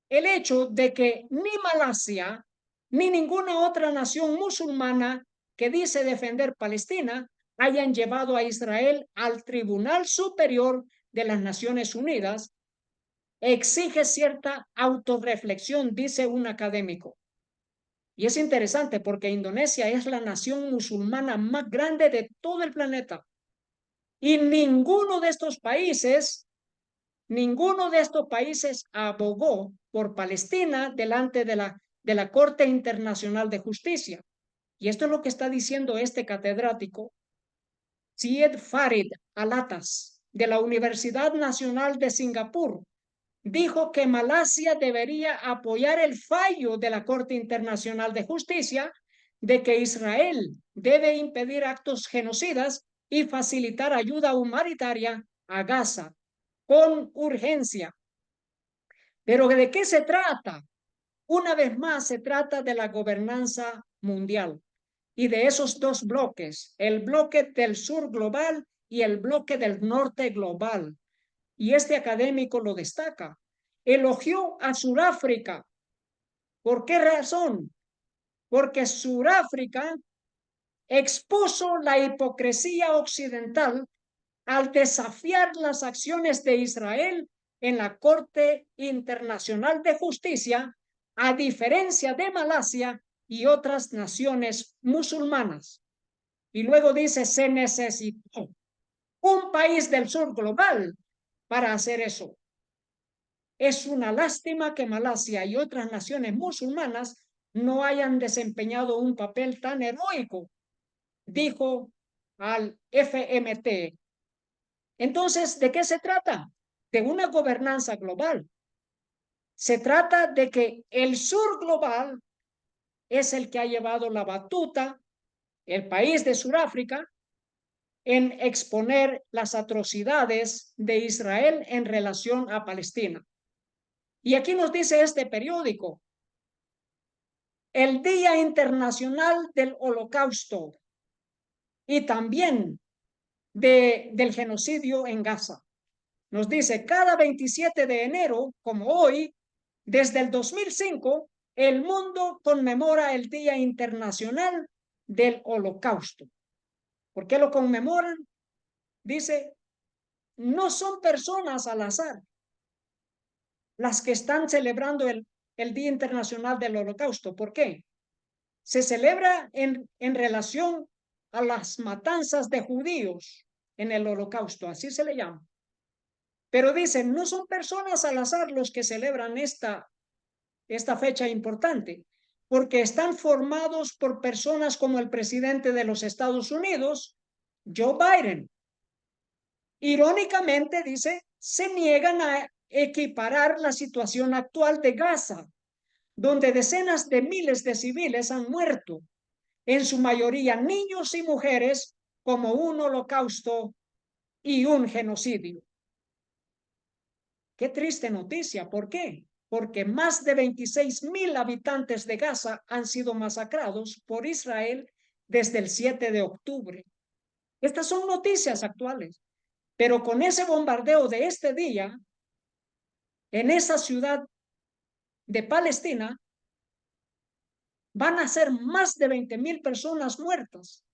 el hecho de que ni Malasia ni ninguna otra nación musulmana que dice defender Palestina hayan llevado a Israel al Tribunal Superior de las Naciones Unidas exige cierta autorreflexión, dice un académico. Y es interesante porque Indonesia es la nación musulmana más grande de todo el planeta. Y ninguno de estos países abogó por Palestina delante de la Corte Internacional de Justicia. Y esto es lo que está diciendo este catedrático, Syed Farid Alatas, de la Universidad Nacional de Singapur. Dijo que Malasia debería apoyar el fallo de la Corte Internacional de Justicia de que Israel debe impedir actos genocidas y facilitar ayuda humanitaria a Gaza con urgencia. Pero ¿de qué se trata? Una vez más, se trata de la gobernanza mundial y de esos dos bloques, el bloque del sur global y el bloque del norte global. Y este académico lo destaca. Elogió a Sudáfrica. ¿Por qué razón? Porque Sudáfrica expuso la hipocresía occidental al desafiar las acciones de Israel en la Corte Internacional de Justicia, a diferencia de Malasia y otras naciones musulmanas. Y luego dice, se necesitó un país del sur global para hacer eso. Es una lástima que Malasia y otras naciones musulmanas no hayan desempeñado un papel tan heroico, dijo al FMT. Entonces, ¿de qué se trata? De una gobernanza global. Se trata de que el sur global es el que ha llevado la batuta, el país de Sudáfrica, en exponer las atrocidades de Israel en relación a Palestina. Y aquí nos dice este periódico, el Día Internacional del Holocausto y también del genocidio en Gaza. Nos dice, cada 27 de enero, como hoy, desde el 2005, el mundo conmemora el Día Internacional del Holocausto. ¿Por qué lo conmemoran? Dice, no son personas al azar las que están celebrando el Día Internacional del Holocausto. ¿Por qué? Se celebra en relación a las matanzas de judíos en el Holocausto, así se le llama. Pero dicen, no son personas al azar los que celebran esta fecha importante, porque están formados por personas como el presidente de los Estados Unidos, Joe Biden. Irónicamente, dice, se niegan a equiparar la situación actual de Gaza, donde decenas de miles de civiles han muerto, en su mayoría niños y mujeres, como un holocausto y un genocidio. Qué triste noticia. ¿Por qué? Porque más de 26,000 habitantes de Gaza han sido masacrados por Israel desde el 7 de octubre. Estas son noticias actuales. Pero con ese bombardeo de este día, en esa ciudad de Palestina, van a ser más de 20,000 personas muertas.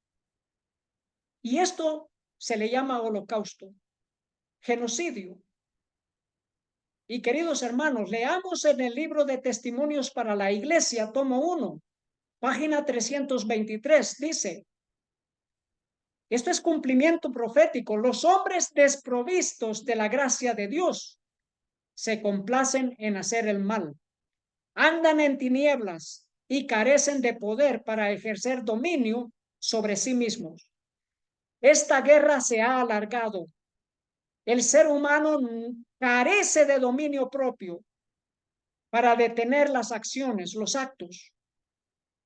Y esto se le llama holocausto, genocidio. Y queridos hermanos, leamos en el libro de Testimonios para la Iglesia, tomo 1, página 323, dice, esto es cumplimiento profético. Los hombres desprovistos de la gracia de Dios se complacen en hacer el mal. Andan en tinieblas y carecen de poder para ejercer dominio sobre sí mismos. Esta guerra se ha alargado. El ser humano carece de dominio propio para detener las acciones, los actos.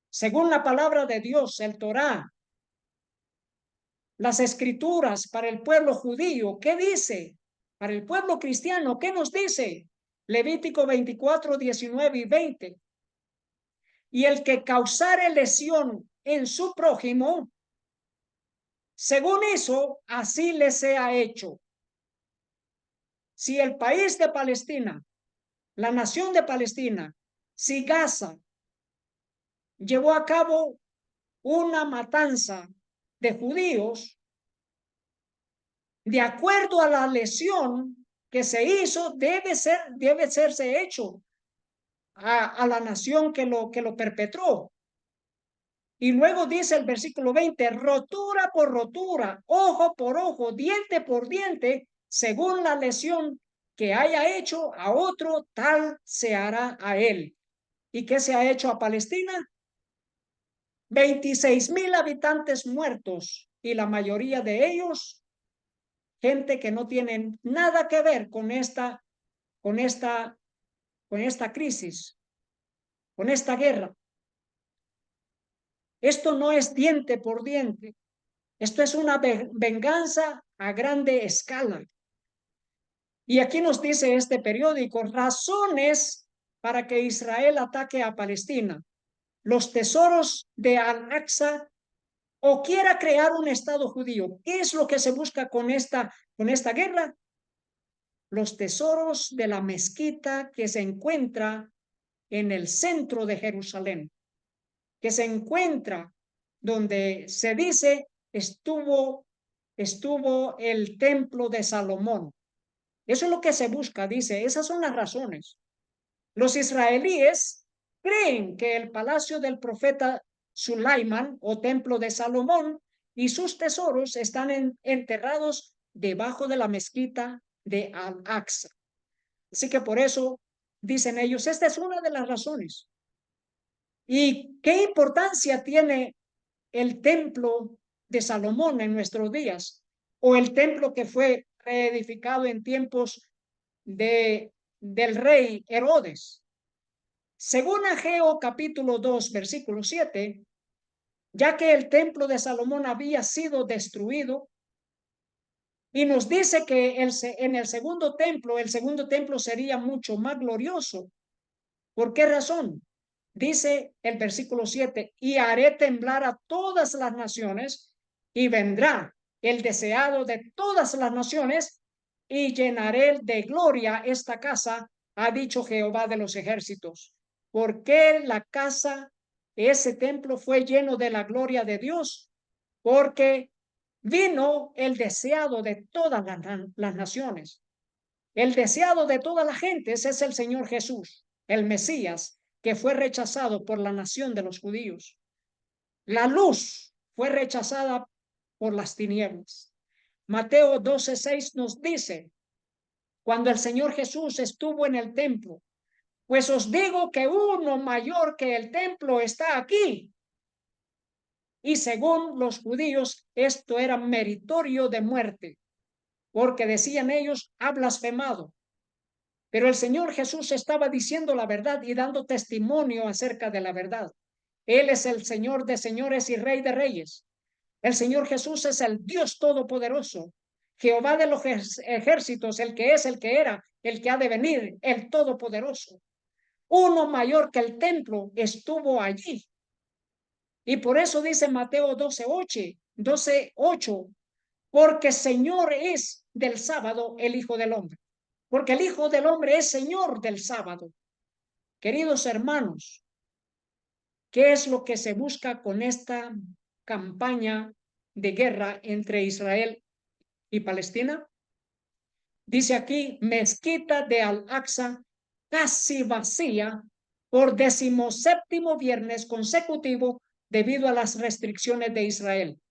Según la palabra de Dios, el Torá, las escrituras para el pueblo judío, ¿qué dice? Para el pueblo cristiano, ¿qué nos dice? Levítico 24, 19 y 20. Y el que causare lesión en su prójimo, según eso, así le sea hecho. Si el país de Palestina, la nación de Palestina, si Gaza llevó a cabo una matanza de judíos, de acuerdo a la lesión que se hizo, debe serse hecho a la nación que lo perpetró. Y luego dice el versículo 20, rotura por rotura, ojo por ojo, diente por diente, según la lesión que haya hecho a otro, tal se hará a él. ¿Y qué se ha hecho a Palestina? 26,000 habitantes muertos, y la mayoría de ellos, gente que no tienen nada que ver con esta crisis, con esta guerra. Esto no es diente por diente. Esto es una venganza a grande escala. Y aquí nos dice este periódico, razones para que Israel ataque a Palestina. Los tesoros de Al-Aqsa o quiera crear un Estado judío. ¿Qué es lo que se busca con esta guerra? Los tesoros de la mezquita que se encuentra en el centro de Jerusalén, que se encuentra donde se dice estuvo el templo de Salomón. Eso es lo que se busca, dice, esas son las razones. Los israelíes creen que el palacio del profeta Sulaimán o templo de Salomón y sus tesoros están enterrados debajo de la mezquita de Al-Aqsa. Así que por eso dicen ellos, esta es una de las razones. ¿Y qué importancia tiene el templo de Salomón en nuestros días? O el templo que fue reedificado en tiempos del rey Herodes. Según Ageo capítulo 2, versículo 7, ya que el templo de Salomón había sido destruido, y nos dice que en el segundo templo sería mucho más glorioso. ¿Por qué razón? Dice el versículo 7, y haré temblar a todas las naciones, y vendrá el deseado de todas las naciones, y llenaré de gloria esta casa, ha dicho Jehová de los ejércitos. ¿Por qué la casa, ese templo fue lleno de la gloria de Dios? Porque vino el deseado de todas las naciones. El deseado de todas las gentes es el Señor Jesús, el Mesías, que fue rechazado por la nación de los judíos. La luz fue rechazada por las tinieblas. Mateo 12:6 nos dice, cuando el Señor Jesús estuvo en el templo, pues os digo que uno mayor que el templo está aquí. Y según los judíos, esto era meritorio de muerte, porque decían ellos, ha blasfemado. Pero el Señor Jesús estaba diciendo la verdad y dando testimonio acerca de la verdad. Él es el Señor de señores y Rey de reyes. El Señor Jesús es el Dios todopoderoso, Jehová de los ejércitos, el que es, el que era, el que ha de venir, el todopoderoso. Uno mayor que el templo estuvo allí. Y por eso dice Mateo 12:8, porque Señor es del sábado el Hijo del Hombre. Porque el Hijo del Hombre es Señor del sábado. Queridos hermanos, ¿qué es lo que se busca con esta campaña de guerra entre Israel y Palestina? Dice aquí, mezquita de Al-Aqsa casi vacía por 17º viernes consecutivo debido a las restricciones de Israel.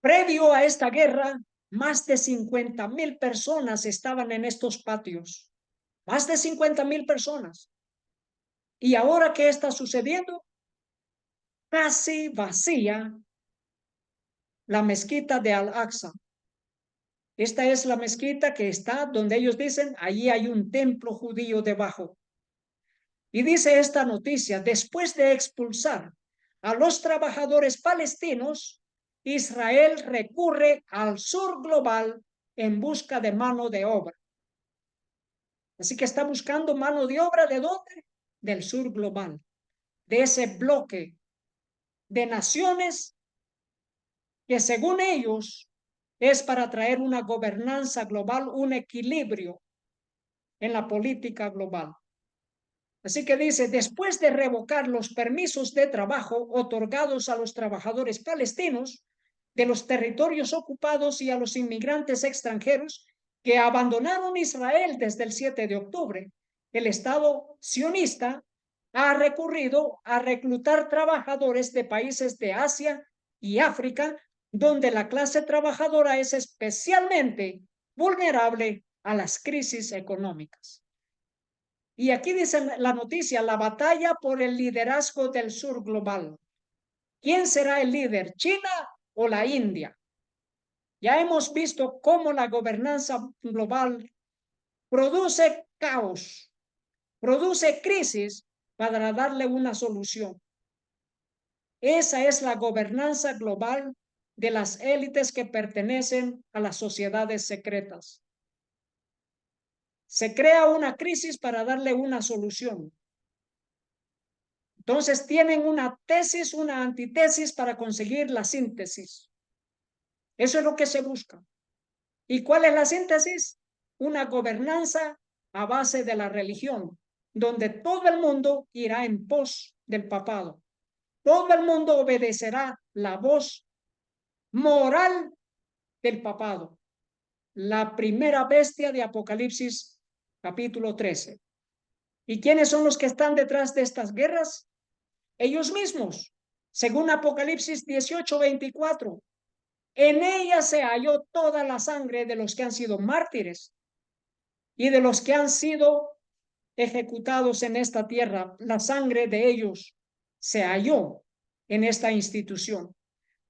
Previo a esta guerra, más de 50,000 personas estaban en estos patios. Más de 50,000 personas. ¿Y ahora qué está sucediendo? Casi vacía la mezquita de Al-Aqsa. Esta es la mezquita que está donde ellos dicen, allí hay un templo judío debajo. Y dice esta noticia, después de expulsar a los trabajadores palestinos, Israel recurre al sur global en busca de mano de obra. Así que está buscando mano de obra, ¿de dónde? Del sur global, de ese bloque de naciones que según ellos es para traer una gobernanza global, un equilibrio en la política global. Así que dice, después de revocar los permisos de trabajo otorgados a los trabajadores palestinos de los territorios ocupados y a los inmigrantes extranjeros que abandonaron Israel desde el 7 de octubre, el Estado sionista ha recurrido a reclutar trabajadores de países de Asia y África, donde la clase trabajadora es especialmente vulnerable a las crisis económicas. Y aquí dice la noticia, la batalla por el liderazgo del sur global. ¿Quién será el líder, China o la India? Ya hemos visto cómo la gobernanza global produce caos, produce crisis para darle una solución. Esa es la gobernanza global de las élites que pertenecen a las sociedades secretas. Se crea una crisis para darle una solución. Entonces tienen una tesis, una antítesis para conseguir la síntesis. Eso es lo que se busca. ¿Y cuál es la síntesis? Una gobernanza a base de la religión, donde todo el mundo irá en pos del papado. Todo el mundo obedecerá la voz moral del papado. La primera bestia de Apocalipsis, capítulo 13. ¿Y quiénes son los que están detrás de estas guerras? Ellos mismos, según Apocalipsis 18:24. En ella se halló toda la sangre de los que han sido mártires y de los que han sido ejecutados en esta tierra. La sangre de ellos se halló en esta institución.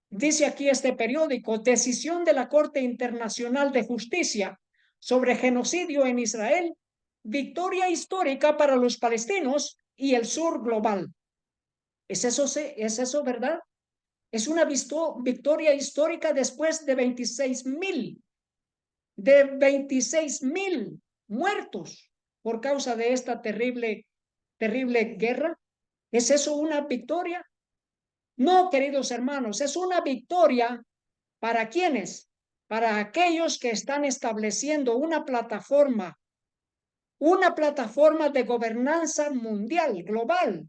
Dice aquí este periódico, decisión de la Corte Internacional de Justicia sobre genocidio en Israel, victoria histórica para los palestinos y el sur global. ¿Es eso verdad? Es una victoria histórica después de 26,000 muertos por causa de esta terrible guerra. ¿Es eso una victoria? No, queridos hermanos, es una victoria para quienes, para aquellos que están estableciendo una plataforma de gobernanza mundial, global,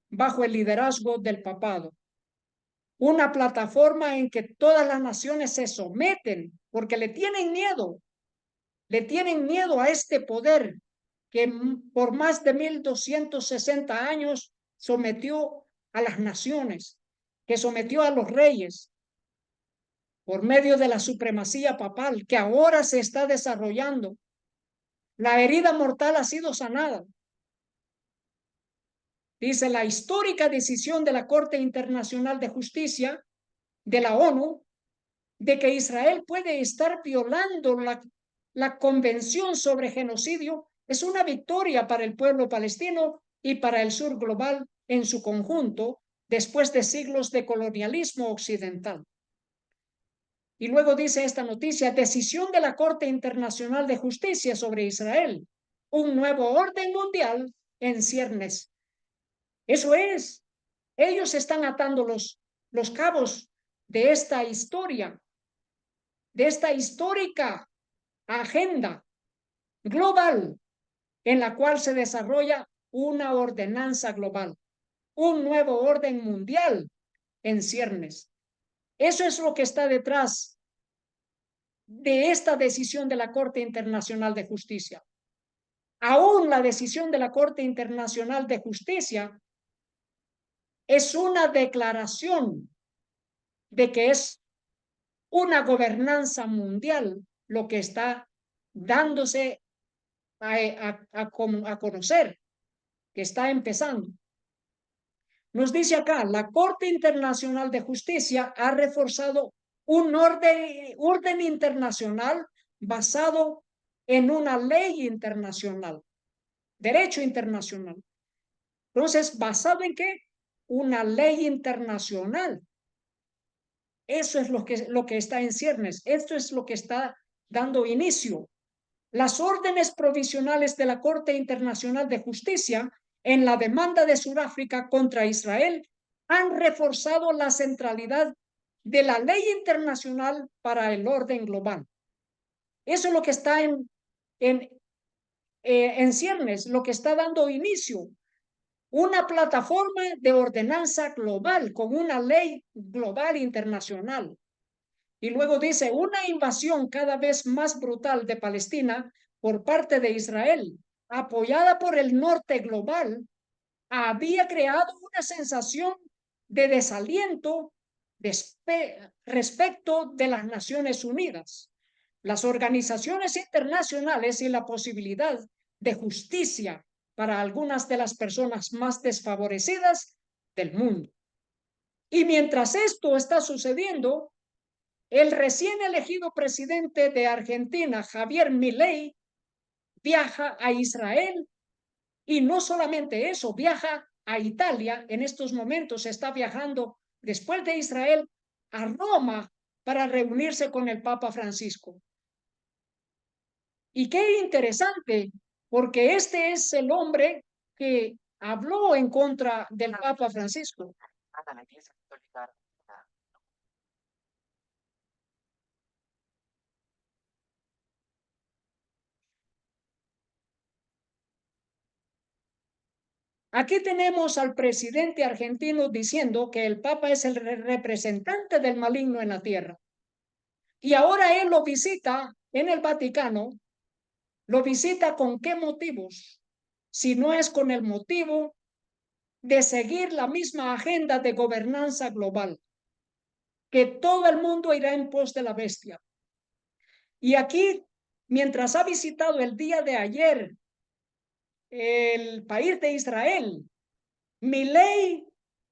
bajo el liderazgo del papado. Una plataforma en que todas las naciones se someten porque le tienen miedo a este poder que por más de 1260 años sometió a las naciones, que sometió a los reyes por medio de la supremacía papal que ahora se está desarrollando. La herida mortal ha sido sanada. Dice la histórica decisión de la Corte Internacional de Justicia de la ONU de que Israel puede estar violando la Convención sobre Genocidio es una victoria para el pueblo palestino y para el sur global en su conjunto después de siglos de colonialismo occidental. Y luego dice esta noticia, decisión de la Corte Internacional de Justicia sobre Israel, un nuevo orden mundial en ciernes. Eso es, ellos están atando los cabos de esta historia, de esta histórica agenda global en la cual se desarrolla una ordenanza global, un nuevo orden mundial en ciernes. Eso es lo que está detrás de esta decisión de la Corte Internacional de Justicia. Aún la decisión de la Corte Internacional de Justicia es una declaración de que es una gobernanza mundial lo que está dándose a conocer, que está empezando. Nos dice acá, la Corte Internacional de Justicia ha reforzado un orden internacional basado en una ley internacional, derecho internacional. Entonces, ¿basado en qué? Una ley internacional. Eso es lo que está en ciernes. Esto es lo que está dando inicio. Las órdenes provisionales de la Corte Internacional de Justicia en la demanda de Sudáfrica contra Israel han reforzado la centralidad de la ley internacional para el orden global. Eso es lo que está en ciernes, lo que está dando inicio. Una plataforma de ordenanza global con una ley global internacional. Y luego dice, una invasión cada vez más brutal de Palestina por parte de Israel, apoyada por el norte global, había creado una sensación de desaliento respecto de las Naciones Unidas, las organizaciones internacionales y la posibilidad de justicia para algunas de las personas más desfavorecidas del mundo. Y mientras esto está sucediendo, el recién elegido presidente de Argentina, Javier Milei, viaja a Israel y no solamente eso, viaja a Italia. En estos momentos está viajando después de Israel a Roma para reunirse con el Papa Francisco. Y qué interesante, porque este es el hombre que habló en contra del Papa Francisco. Aquí tenemos al presidente argentino diciendo que el Papa es el representante del maligno en la tierra. Y ahora él lo visita en el Vaticano. ¿Lo visita con qué motivos? Si no es con el motivo de seguir la misma agenda de gobernanza global, que todo el mundo irá en pos de la bestia. Y aquí, mientras ha visitado el día de ayer el país de Israel, Milei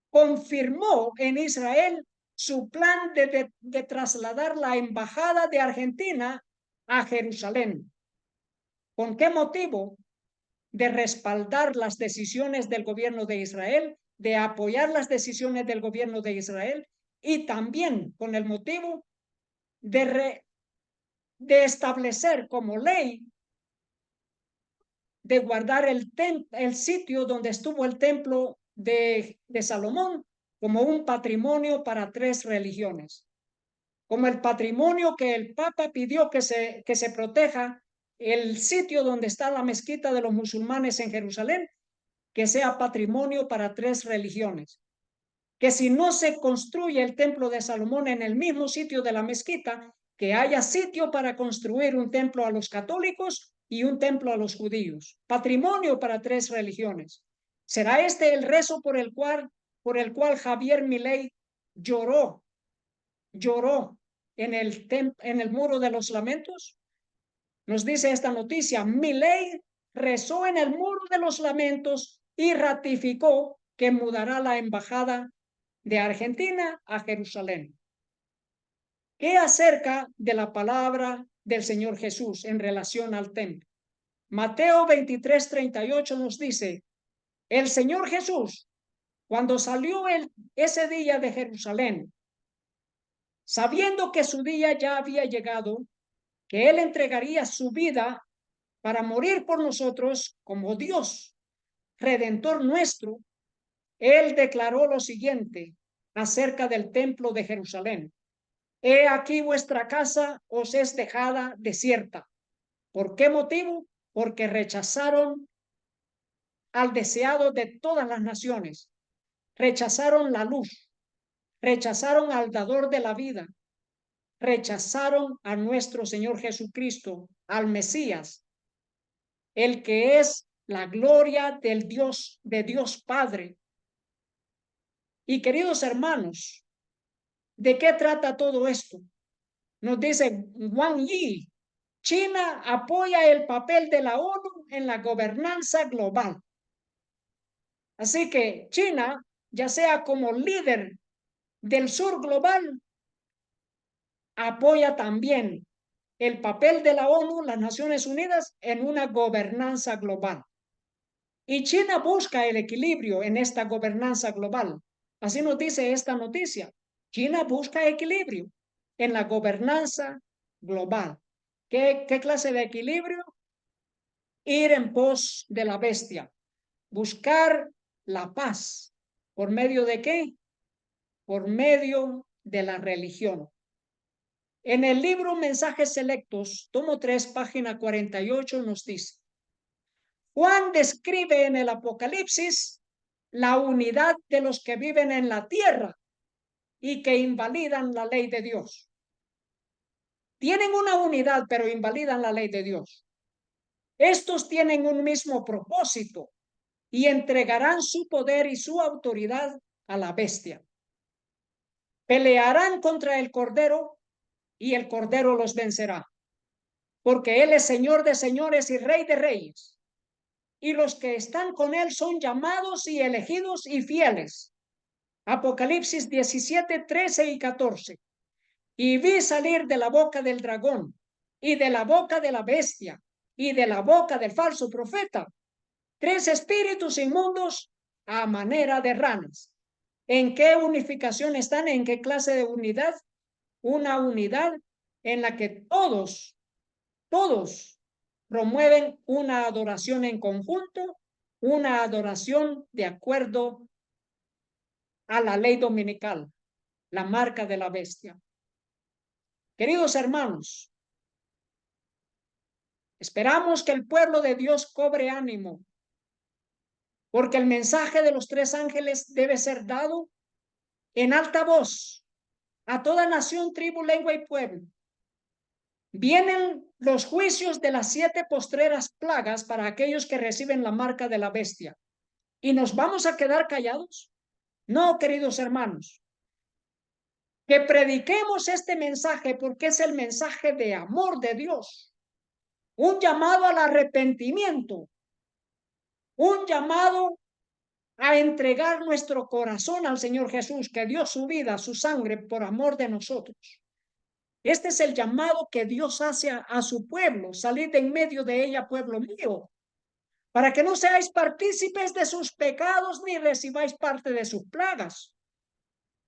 confirmó en Israel su plan de trasladar la embajada de Argentina a Jerusalén. ¿Con qué motivo? De respaldar las decisiones del gobierno de Israel, de apoyar las decisiones del gobierno de Israel y también con el motivo de establecer como ley de guardar el sitio donde estuvo el templo de Salomón como un patrimonio para 3 religiones, como el patrimonio que el Papa pidió que se proteja el sitio donde está la mezquita de los musulmanes en Jerusalén, que sea patrimonio para 3 religiones. Que si no se construye el templo de Salomón en el mismo sitio de la mezquita, que haya sitio para construir un templo a los católicos y un templo a los judíos. Patrimonio para 3 religiones. ¿Será este el rezo por el cual Javier Milei lloró en el muro de los lamentos? Nos dice esta noticia, Milei rezó en el muro de los lamentos y ratificó que mudará la embajada de Argentina a Jerusalén. ¿Qué acerca de la palabra del Señor Jesús en relación al templo? Mateo 23:38 nos dice, el Señor Jesús, cuando salió ese día de Jerusalén, sabiendo que su día ya había llegado, que él entregaría su vida para morir por nosotros como Dios, Redentor nuestro, él declaró lo siguiente acerca del templo de Jerusalén. He aquí vuestra casa os es dejada desierta. ¿Por qué motivo? Porque rechazaron al deseado de todas las naciones, rechazaron la luz, rechazaron al dador de la vida, rechazaron a nuestro Señor Jesucristo, al Mesías. el que es la gloria del Dios, de Dios Padre. Y queridos hermanos, ¿de qué trata todo esto? Nos dice Wang Yi, China apoya el papel de la ONU en la gobernanza global. Así que China, ya sea como líder del sur global, apoya también el papel de la ONU, las Naciones Unidas, en una gobernanza global. Y China busca el equilibrio en esta gobernanza global. Así nos dice esta noticia. China busca equilibrio en la gobernanza global. ¿Qué clase de equilibrio? Ir en pos de la bestia. Buscar la paz. ¿Por medio de qué? Por medio de la religión. En el libro Mensajes Selectos, tomo 3, página 48, nos dice: Juan describe en el Apocalipsis la unidad de los que viven en la tierra y que invalidan la ley de Dios. Tienen una unidad, pero invalidan la ley de Dios. Estos tienen un mismo propósito y entregarán su poder y su autoridad a la bestia. Pelearán contra el Cordero y el Cordero los vencerá, porque Él es Señor de señores y Rey de reyes. Y los que están con Él son llamados y elegidos y fieles. Apocalipsis 17, 13 y 14. Y vi salir de la boca del dragón y de la boca de la bestia y de la boca del falso profeta 3 espíritus inmundos a manera de ranas. ¿En qué unificación están? ¿En qué clase de unidad? Una unidad en la que todos promueven una adoración en conjunto, una adoración de acuerdo a la ley dominical, la marca de la bestia. Queridos hermanos, esperamos que el pueblo de Dios cobre ánimo, porque el mensaje de los 3 ángeles debe ser dado en alta voz a toda nación, tribu, lengua y pueblo. Vienen los juicios de las 7 postreras plagas para aquellos que reciben la marca de la bestia. ¿Y nos vamos a quedar callados? No, queridos hermanos. Que prediquemos este mensaje porque es el mensaje de amor de Dios. Un llamado al arrepentimiento. Un llamado a entregar nuestro corazón al Señor Jesús, que dio su vida, su sangre por amor de nosotros. Este es el llamado que Dios hace a su pueblo: salid de en medio de ella, pueblo mío, para que no seáis partícipes de sus pecados ni recibáis parte de sus plagas.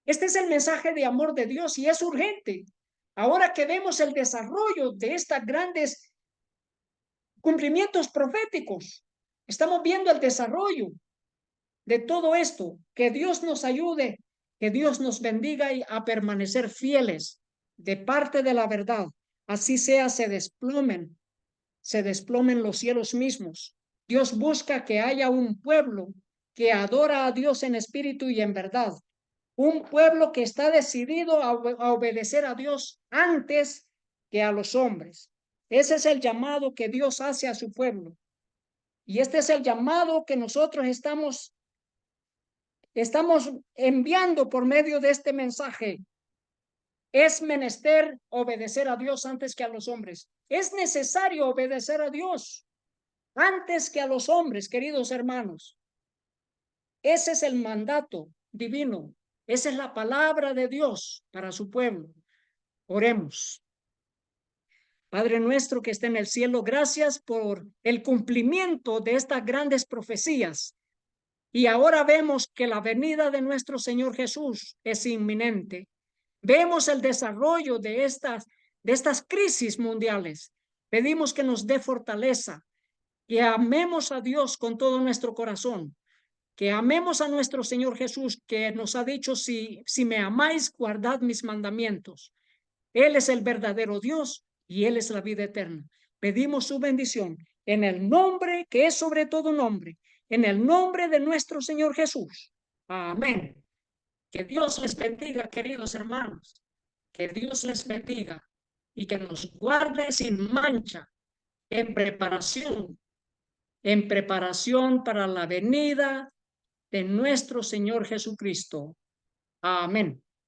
Este es el mensaje de amor de Dios y es urgente. Ahora que vemos el desarrollo de estos grandes cumplimientos proféticos, estamos viendo el desarrollo de todo esto. Que Dios nos ayude, que Dios nos bendiga y a permanecer fieles de parte de la verdad. Así sea, se desplomen los cielos mismos. Dios busca que haya un pueblo que adora a Dios en espíritu y en verdad. Un pueblo que está decidido a obedecer a Dios antes que a los hombres. Ese es el llamado que Dios hace a su pueblo. Y este es el llamado que nosotros estamos enviando por medio de este mensaje. Es menester obedecer a Dios antes que a los hombres. Es necesario obedecer a Dios antes que a los hombres, queridos hermanos. Ese es el mandato divino. Esa es la palabra de Dios para su pueblo. Oremos. Padre nuestro que está en el cielo, gracias por el cumplimiento de estas grandes profecías. Y ahora vemos que la venida de nuestro Señor Jesús es inminente. Vemos el desarrollo de estas crisis mundiales. Pedimos que nos dé fortaleza, que amemos a Dios con todo nuestro corazón, que amemos a nuestro Señor Jesús, que nos ha dicho: si me amáis, guardad mis mandamientos. Él es el verdadero Dios y Él es la vida eterna. Pedimos su bendición en el nombre que es sobre todo nombre, en el nombre de nuestro Señor Jesús. Amén. Que Dios les bendiga, queridos hermanos. Que Dios les bendiga y que nos guarde sin mancha en preparación en preparación para la venida de nuestro Señor Jesucristo. Amén.